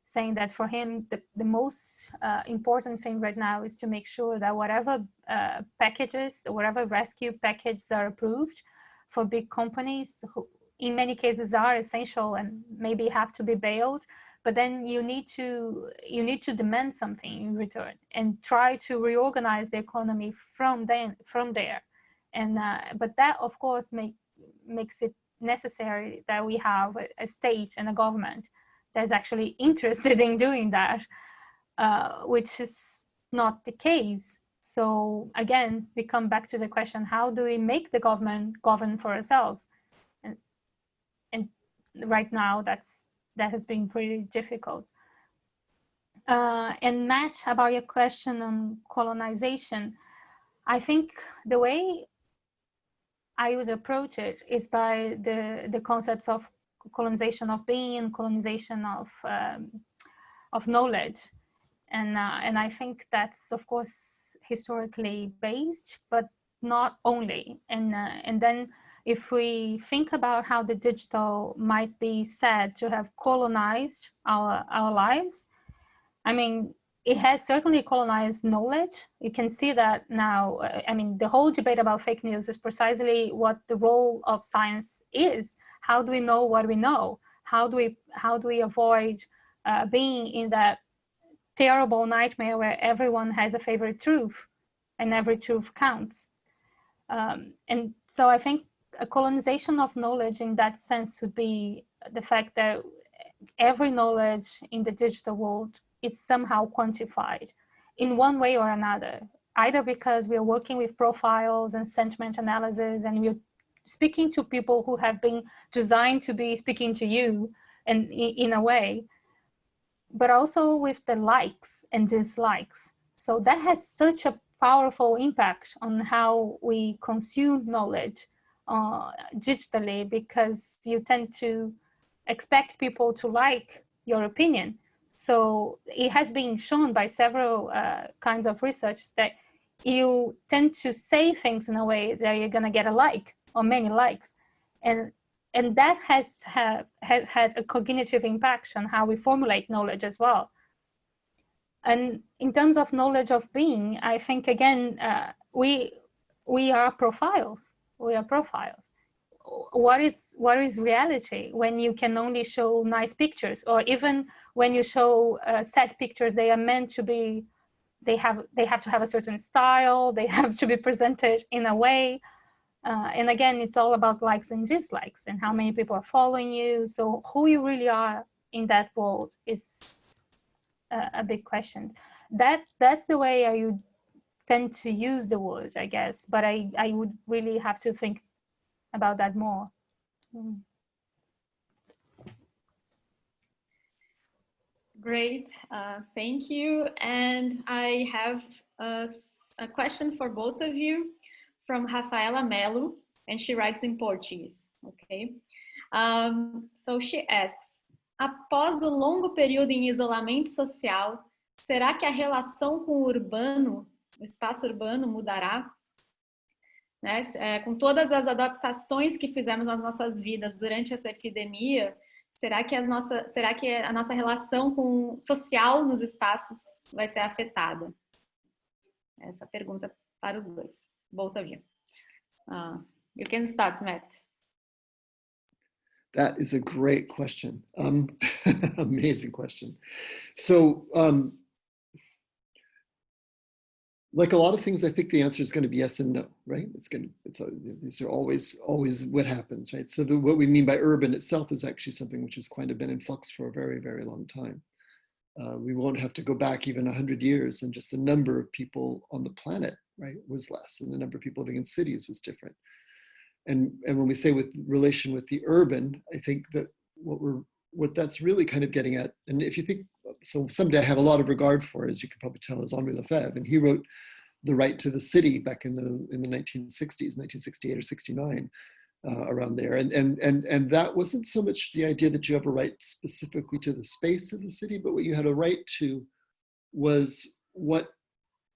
saying that for him, the most important thing right now is to make sure that whatever packages, whatever rescue packages are approved for big companies, who in many cases are essential and maybe have to be bailed, but then you need to demand something in return and try to reorganize the economy from there. And but that of course makes it necessary that we have a state and a government that's actually interested in doing that, which is not the case. So again, we come back to the question: how do we make the government govern for ourselves? And right now, that has been pretty difficult. And Matt, about your question on colonization, I think the way I would approach it is by the concepts of colonization of being and colonization of knowledge, and I think that's of course historically based, but not only. And then if we think about how the digital might be said to have colonized our lives, I mean, it has certainly colonized knowledge. You can see that now. I mean, the whole debate about fake news is precisely what the role of science is. How do we know what we know? How do we avoid being in that terrible nightmare where everyone has a favorite truth and every truth counts? And so I think a colonization of knowledge in that sense would be the fact that every knowledge in the digital world is somehow quantified in one way or another, either because we are working with profiles and sentiment analysis and we're speaking to people who have been designed to be speaking to you and in a way, but also with the likes and dislikes. So that has such a powerful impact on how we consume knowledge digitally, because you tend to expect people to like your opinion. So it has been shown by several kinds of research that you tend to say things in a way that you're going to get a like or many likes, and that has had a cognitive impact on how we formulate knowledge as well. And in terms of knowledge of being, I think again we are profiles. We are profiles. What is reality when you can only show nice pictures, or even when you show sad pictures? They are meant to be. They have to have a certain style. They have to be presented in a way. And again, it's all about likes and dislikes and how many people are following you. So who you really are in that world is a big question. That's the way I would tend to use the word, I guess. But I would really have to think about that more. Great, thank you. And I have a question for both of you from Rafaela Melo, and she writes in Portuguese, okay? So she asks, após o longo período em isolamento social, será que a relação com o urbano, o espaço urbano mudará? Né? Com todas as adaptações que fizemos nas nossas vidas durante essa epidemia, será que a nossa relação social nos espaços vai ser afetada? Essa pergunta para os dois, both of you. You can start, Matt. That is a great question. Amazing question. So, like a lot of things, I think the answer is going to be yes and no, right? These are always what happens, right? So what we mean by urban itself is actually something which has kind of been in flux for a very, very long time. We won't have to go back even 100 years, and just the number of people on the planet, right, was less, and the number of people living in cities was different. And when we say with relation with the urban, I think that what that's really kind of getting at, and if you think, so somebody I have a lot of regard for, as you can probably tell, is Henri Lefebvre, and he wrote The Right to the City back in the 1960s, 1968 or 69, around there. And that wasn't so much the idea that you have a right specifically to the space of the city, but what you had a right to was what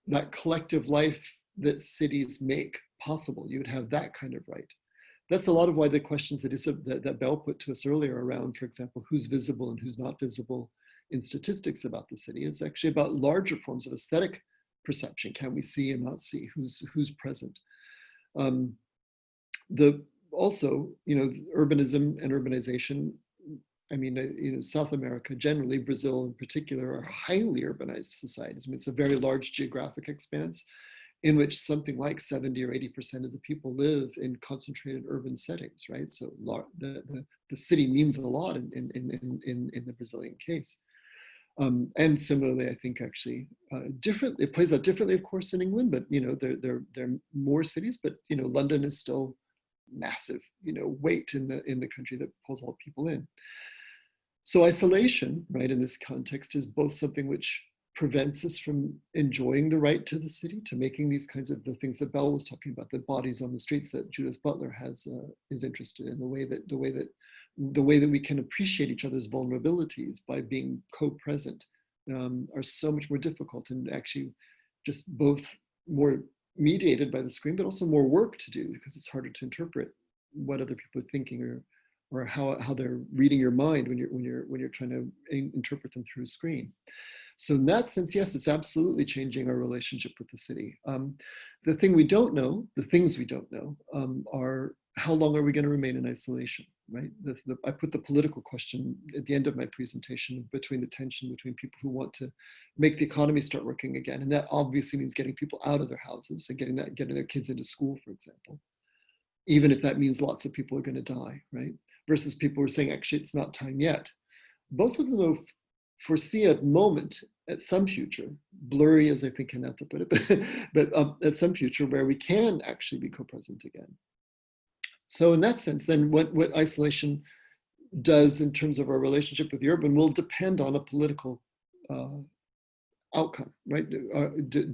that collective life that cities make possible. You would have that kind of right. That's a lot of why the questions that Belle put to us earlier around, for example, who's visible and who's not visible in statistics about the city. It's actually about larger forms of aesthetic perception. Can we see and not see? Who's present? Also, urbanism and urbanization. I mean, South America generally, Brazil in particular, are highly urbanized societies. I mean, it's a very large geographic expanse in which something like 70 or 80% of the people live in concentrated urban settings, right? So the city means a lot in the Brazilian case. And similarly, I think actually it plays out differently, of course, in England, but there are more cities, but London is still massive, weight in the country that pulls all people in. So isolation, right, in this context is both something which prevents us from enjoying the right to the city, to making these kinds of the things that Belle was talking about, the bodies on the streets that Judith Butler is interested in, the way that we can appreciate each other's vulnerabilities by being co-present are so much more difficult, and actually just both more mediated by the screen, but also more work to do because it's harder to interpret what other people are thinking or how they're reading your mind when you're trying to interpret them through a screen. So in that sense, yes, it's absolutely changing our relationship with the city. The things we don't know are how long are we going to remain in isolation, right? I put the political question at the end of my presentation between the tension between people who want to make the economy start working again, and that obviously means getting people out of their houses and getting their kids into school, for example, even if that means lots of people are going to die, right? Versus people who are saying, actually, it's not time yet. Both of them foresee a moment at some future, blurry as I think Renata put it, but at some future where we can actually be co-present again. So in that sense, then what isolation does in terms of our relationship with the urban will depend on a political outcome, right?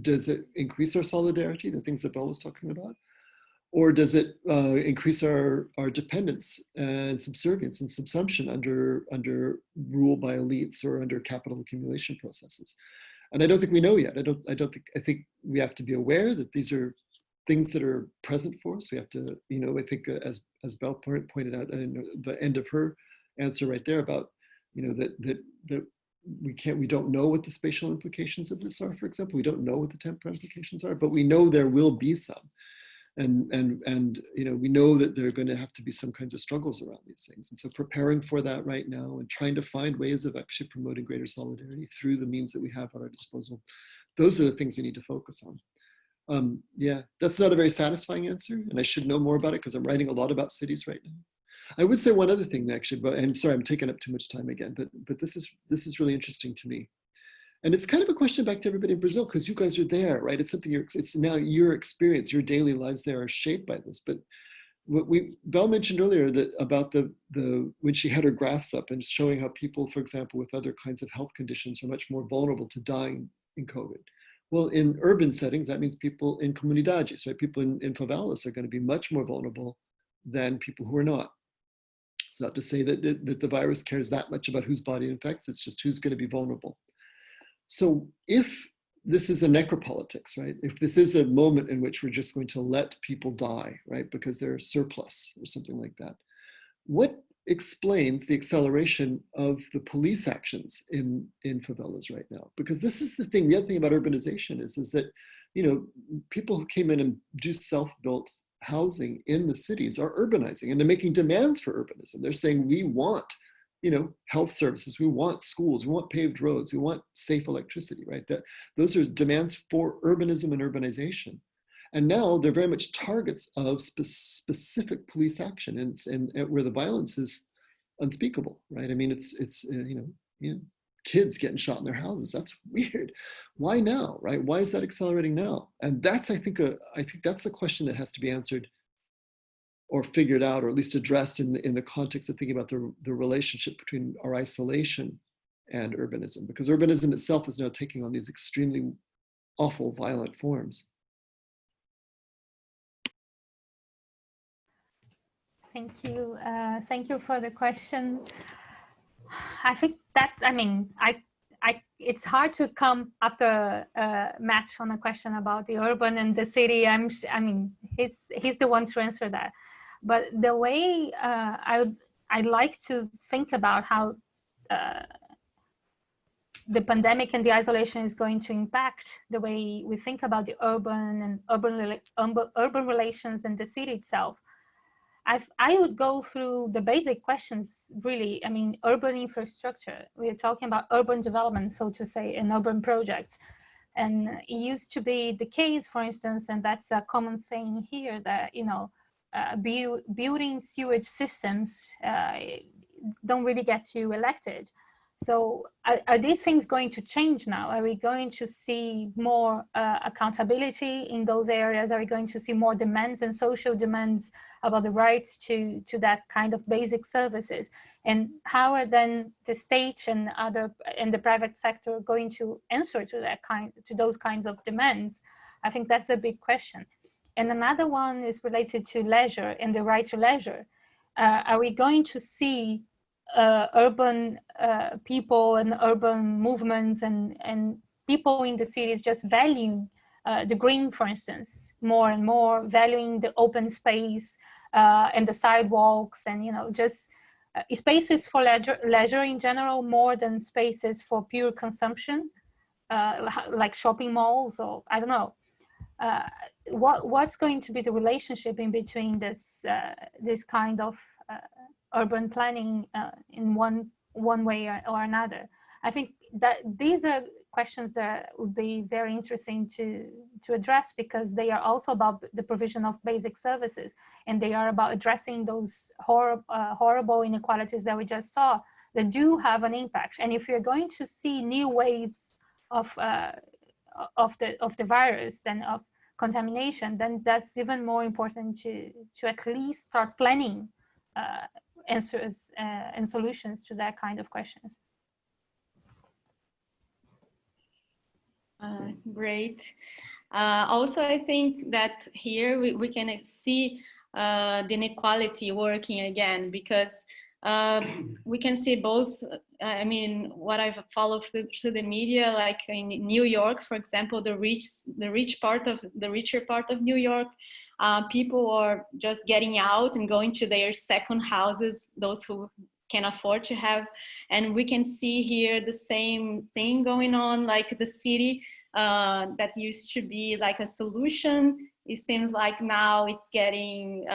Does it increase our solidarity, the things that Belle was talking about? Or does it increase our dependence and subservience and subsumption under rule by elites or under capital accumulation processes? And I don't think we know yet. I think we have to be aware that these are things that are present for us. We have to, I think as Belle pointed out in the end of her answer right there about, that we don't know what the spatial implications of this are, for example. We don't know what the temporal implications are, but we know there will be some. And we know that there are going to have to be some kinds of struggles around these things. And so preparing for that right now and trying to find ways of actually promoting greater solidarity through the means that we have at our disposal, those are the things we need to focus on. Yeah, that's not a very satisfying answer, and I should know more about it because I'm writing a lot about cities right now. I would say one other thing actually, but I'm sorry, I'm taking up too much time again, but this is really interesting to me. And it's kind of a question back to everybody in Brazil, because you guys are there, right? It's something it's now your experience, your daily lives there are shaped by this. But what Belle mentioned earlier about when she had her graphs up and showing how people, for example, with other kinds of health conditions are much more vulnerable to dying in COVID. Well, in urban settings, that means people in comunidades, right? People in favelas are going to be much more vulnerable than people who are not. It's not to say that the virus cares that much about whose body it infects, it's just who's going to be vulnerable. So if this is a necropolitics, right? If this is a moment in which we're just going to let people die, right? Because they're surplus or something like that, what explains the acceleration of the police actions in favelas right now? Because this is the thing, the other thing about urbanization is that, people who came in and do self-built housing in the cities are urbanizing, and they're making demands for urbanism. They're saying, we want health services, we want schools, we want paved roads, we want safe electricity, right? Those are demands for urbanism and urbanization. And now they're very much targets of specific police action, and where the violence is unspeakable, right? I mean, it's kids getting shot in their houses. That's weird. Why now, right? Why is that accelerating now? And that's, I think that's a question that has to be answered or figured out, or at least addressed in the context of thinking about the relationship between our isolation and urbanism, because urbanism itself is now taking on these extremely awful, violent forms. Thank you. Thank you for the question. I think that, it's hard to come after Matt on a question about the urban and the city. He's the one to answer that. But the way I'd like to think about how the pandemic and the isolation is going to impact the way we think about the urban relations in the city itself. I would go through the basic questions, really. I mean, urban infrastructure. We're talking about urban development, so to say, and urban projects. And it used to be the case, for instance, and that's a common saying here, that, you know, building sewage systems don't really get you elected. So are these things going to change now? Are we going to see more accountability in those areas? Are we going to see more demands and social demands about the rights to that kind of basic services? And how are then the state and the private sector going to answer to those kinds of demands? I think that's a big question. And another one is related to leisure and the right to leisure. Are we going to see urban people and urban movements and people in the cities just valuing the green, for instance, more and more, valuing the open space and the sidewalks, and, you know, just spaces for leisure in general more than spaces for pure consumption, like shopping malls, or I don't know. What's going to be the relationship in between this kind of urban planning in one way or another? I think that these are questions that would be very interesting to address, because they are also about the provision of basic services, and they are about addressing those horrible inequalities that we just saw that do have an impact. And if you're going to see new waves of the virus and of contamination, then that's even more important to at least start planning answers and solutions to that kind of questions. Great. Also, I think that here we can see the inequality working again, because we can see both. I mean, what I've followed through the media, like in New York, for example, the richer part of New York, people are just getting out and going to their second houses, those who can afford to have. And we can see here the same thing going on, like the city that used to be like a solution. It seems like now it's getting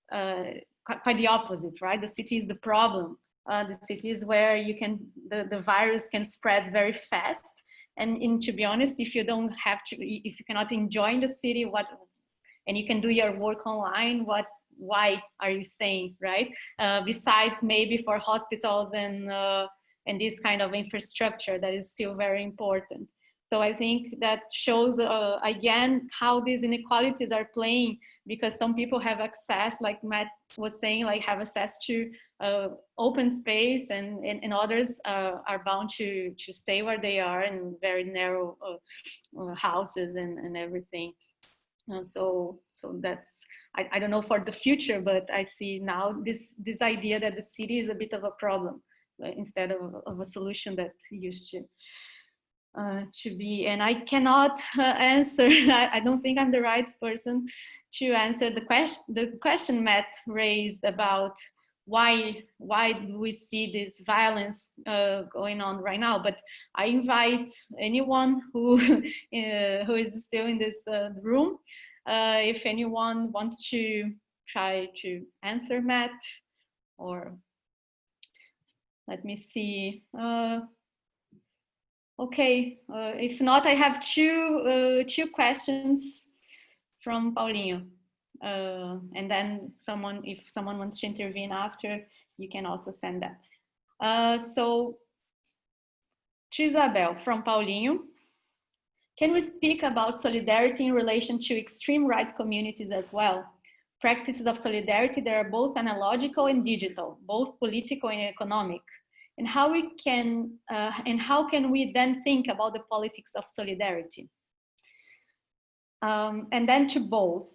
quite the opposite, right? The city is the problem. The city is where the virus can spread very fast. And to be honest, if you don't have to, if you cannot enjoy the city, and you can do your work online, why are you staying, right? Besides maybe for hospitals and this kind of infrastructure that is still very important. So I think that shows again how these inequalities are playing, because some people have access, like Matt was saying, like have access to open space, and others are bound to stay where they are in very narrow houses and everything. So that's, I don't know for the future, but I see now this idea that the city is a bit of a problem instead of a solution that used to be. And I cannot answer, I don't think I'm the right person to answer the question Matt raised about why do we see this violence going on right now. But I invite anyone who is still in this room, if anyone wants to try to answer Matt, or let me see. Okay, if not, I have two questions from Paulinho. And then if someone wants to intervene after, you can also send that. So, to Isabel, from Paulinho, can we speak about solidarity in relation to extreme right communities as well? Practices of solidarity that are both analogical and digital, both political and economic. And how can we then think about the politics of solidarity? And then to both.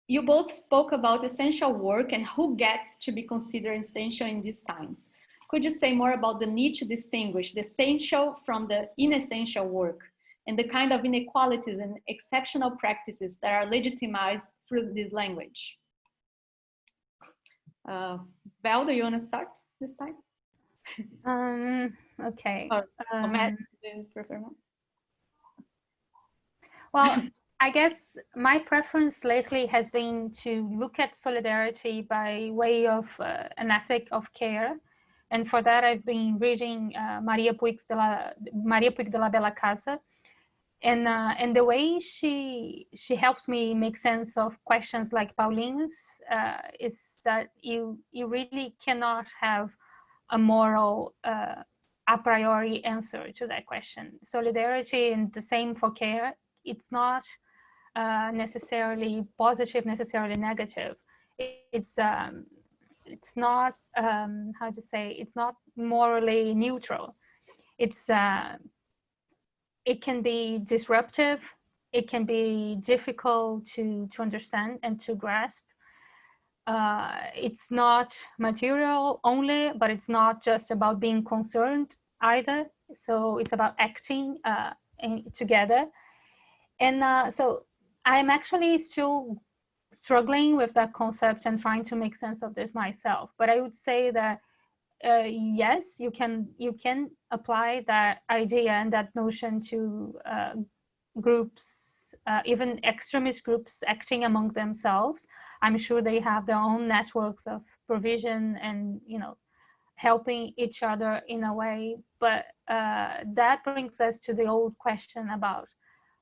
You both spoke about essential work and who gets to be considered essential in these times. Could you say more about the need to distinguish the essential from the inessential work, and the kind of inequalities and exceptional practices that are legitimized through this language? Val, do you want to start this time? Okay. Matt, do you prefer Matt? Well, I guess my preference lately has been to look at solidarity by way of an ethic of care. And for that, I've been reading Maria Puig de la Bella Casa. And the way she helps me make sense of questions like Paulinho's is that you really cannot have a moral a priori answer to that question. Solidarity, and the same for care, it's not necessarily positive, necessarily negative. It's not how to say, it's not morally neutral. It's it can be disruptive, it can be difficult to understand and to grasp. It's not material only, but it's not just about being concerned either. So it's about acting together. And so I'm actually still struggling with that concept and trying to make sense of this myself. But I would say that yes, you can apply that idea and that notion to groups, even extremist groups acting among themselves. I'm sure they have their own networks of provision and, you know, helping each other in a way. But that brings us to the old question about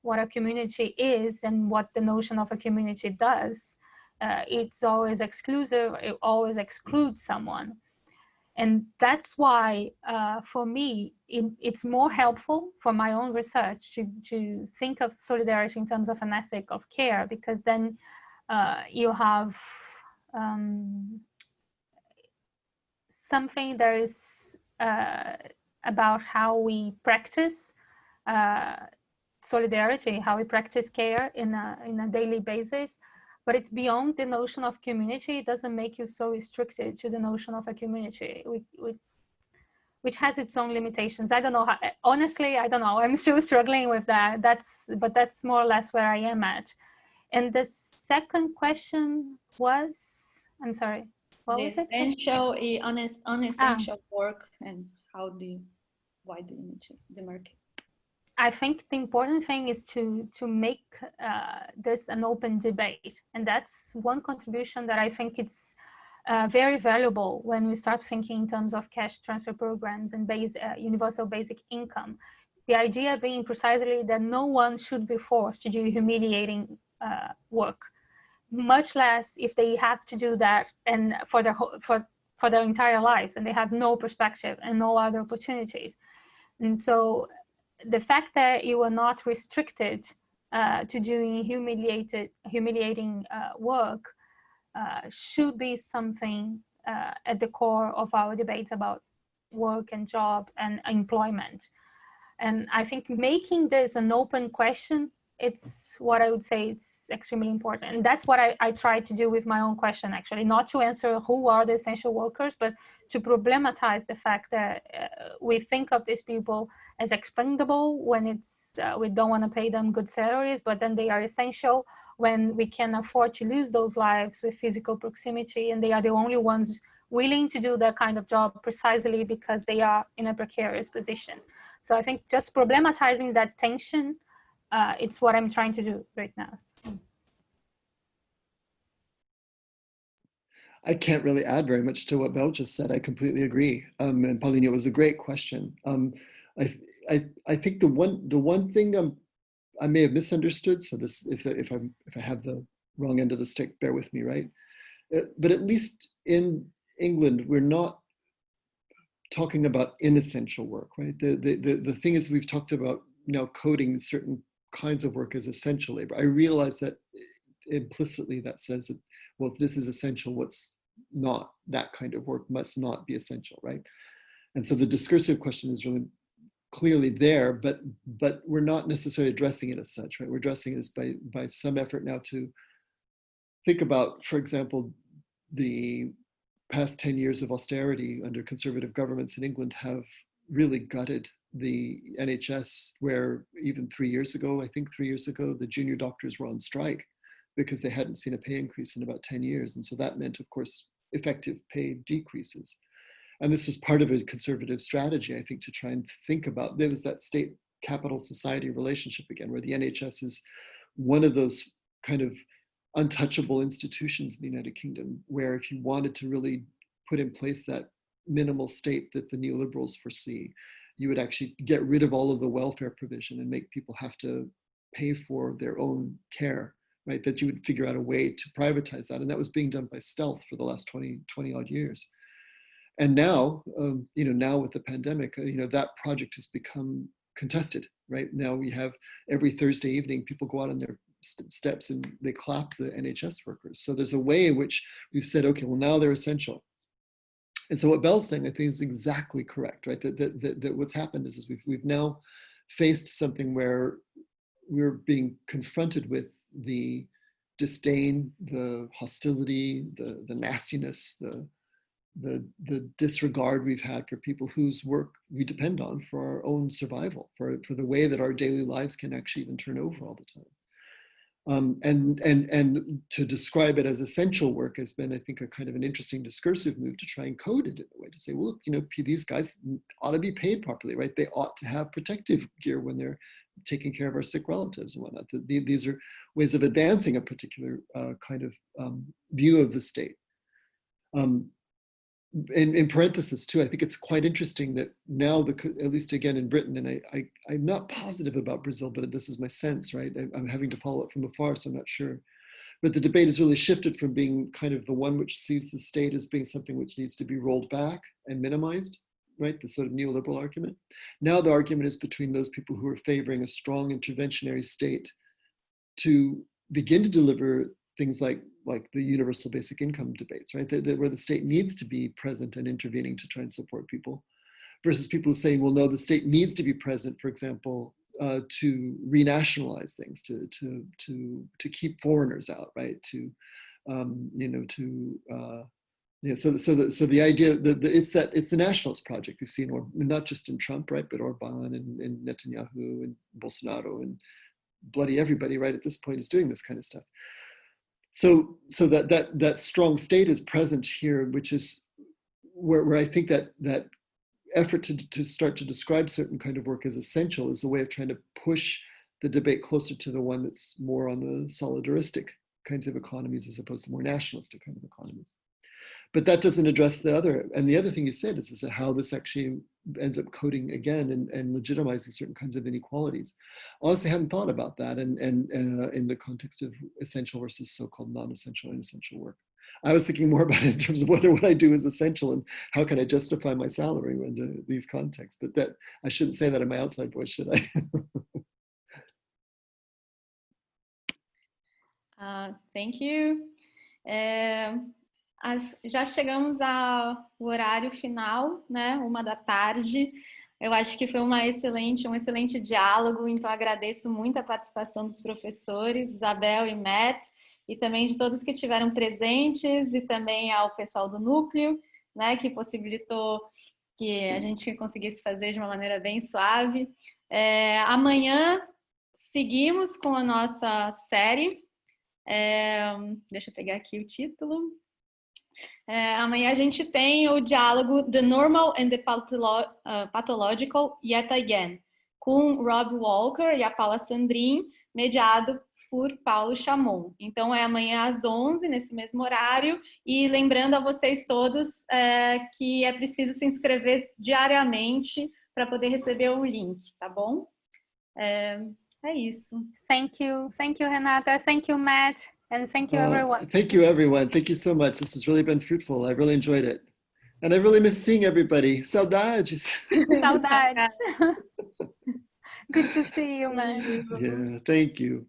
what a community is and what the notion of a community does. It's always exclusive, it always excludes someone. And that's why, for me, it's more helpful for my own research to think of solidarity in terms of an ethic of care, because then you have something that is about how we practice solidarity, how we practice care in a daily basis. But it's beyond the notion of community. It doesn't make you so restricted to the notion of a community, which has its own limitations. I don't know how, honestly, I don't know. I'm still struggling with that. But that's more or less where I am at. And the second question was, I'm sorry, what was it? Essential, unessential work, and why do you need to demarcate? I think the important thing is to make this an open debate. And that's one contribution that I think it's very valuable when we start thinking in terms of cash transfer programs and universal basic income. The idea being precisely that no one should be forced to do humiliating work, much less if they have to do that and for their entire lives, and they have no perspective and no other opportunities. And so the fact that you are not restricted to doing humiliating work should be something at the core of our debates about work and job and employment. And I think making this an open question, it's what I would say it's extremely important. And that's what I try to do with my own question, actually, not to answer who are the essential workers, but to problematize the fact that we think of these people as expendable when it's we don't want to pay them good salaries, but then they are essential when we can afford to lose those lives with physical proximity, and they are the only ones willing to do that kind of job precisely because they are in a precarious position. So I think just problematizing that tension, it's what I'm trying to do right now. I can't really add very much to what Bel just said. I completely agree. And Pauline, it was a great question. I think the one thing I may have misunderstood. So this, if I have the wrong end of the stick, bear with me, right? But at least in England, we're not talking about inessential work, right? The thing is, we've talked about now coding certain kinds of work as essential labor. I realize that implicitly that says that, well, if this is essential, what's not that kind of work must not be essential, right? And so the discursive question is really clearly there, but we're not necessarily addressing it as such, right? We're addressing it as by some effort now to think about, for example, the past 10 years of austerity under conservative governments in England have really gutted the NHS, where even 3 years ago, I think 3 years ago, the junior doctors were on strike because they hadn't seen a pay increase in about 10 years. And so that meant, of course, effective pay decreases. And this was part of a conservative strategy, I think, to try and think about, there was that state capital society relationship again, where the NHS is one of those kind of untouchable institutions in the United Kingdom, where if you wanted to really put in place that minimal state that the neoliberals foresee, you would actually get rid of all of the welfare provision and make people have to pay for their own care, right? That you would figure out a way to privatize that. And that was being done by stealth for the last 20 odd years. And now, now with the pandemic, that project has become contested, right? Now we have every Thursday evening, people go out on their steps and they clap the NHS workers. So there's a way in which we've said, okay, well, now they're essential. And so what Belle's saying, I think, is exactly correct, right? That what's happened is we've now faced something where we're being confronted with the disdain, the hostility, the nastiness, the disregard we've had for people whose work we depend on for our own survival, for the way that our daily lives can actually even turn over all the time. And to describe it as essential work has been, I think, a kind of an interesting discursive move to try and code it in a way to say, well, look, these guys ought to be paid properly, right? They ought to have protective gear when they're taking care of our sick relatives and whatnot. These are ways of advancing a particular kind of view of the state. In parenthesis too, I think it's quite interesting that now, at least again in Britain, and I'm not positive about Brazil, but this is my sense, right? I'm having to follow it from afar, so I'm not sure. But the debate has really shifted from being kind of the one which sees the state as being something which needs to be rolled back and minimized, right? The sort of neoliberal argument. Now the argument is between those people who are favoring a strong interventionary state to begin to deliver things like the universal basic income debates, right? Where the state needs to be present and intervening to try and support people, versus people who say, well, no, the state needs to be present, for example, to renationalize things, to keep foreigners out, right? So the idea that it's the nationalist project we've seen, or not just in Trump, right, but Orban and Netanyahu and Bolsonaro and bloody everybody, right, at this point is doing this kind of stuff. So that strong state is present here, which is where I think that effort to start to describe certain kind of work as essential is a way of trying to push the debate closer to the one that's more on the solidaristic kinds of economies as opposed to more nationalistic kind of economies. But that doesn't address the other. And the other thing you said is how this actually ends up coding again and legitimizing certain kinds of inequalities. Honestly, I hadn't thought about that and in the context of essential versus so-called non-essential and essential work. I was thinking more about it in terms of whether what I do is essential and how can I justify my salary under these contexts. But that I shouldn't say that in my outside voice, should I? Thank you. Já chegamos ao horário final, né? 13h. Eu acho que foi um excelente diálogo, então agradeço muito a participação dos professores, Isabel e Matt, e também de todos que estiveram presentes, e também ao pessoal do núcleo, né, que possibilitou que a gente conseguisse fazer de uma maneira bem suave. Amanhã seguimos com a nossa série. Deixa eu pegar aqui o título. Amanhã a gente tem o diálogo The Normal and the Pathological Yet Again, com Rob Walker e a Paula Sandrin, mediado por Paulo Chamon. Então é amanhã às 11h, nesse mesmo horário, e lembrando a vocês todos que é preciso se inscrever diariamente para poder receber o link, tá bom? É isso. Thank you, Renata. Thank you, Matt. And thank you, everyone. Thank you, everyone. Thank you so much. This has really been fruitful. I really enjoyed it. And I really miss seeing everybody. Saudades. Saudades. Good to see you, Matt. Yeah, thank you.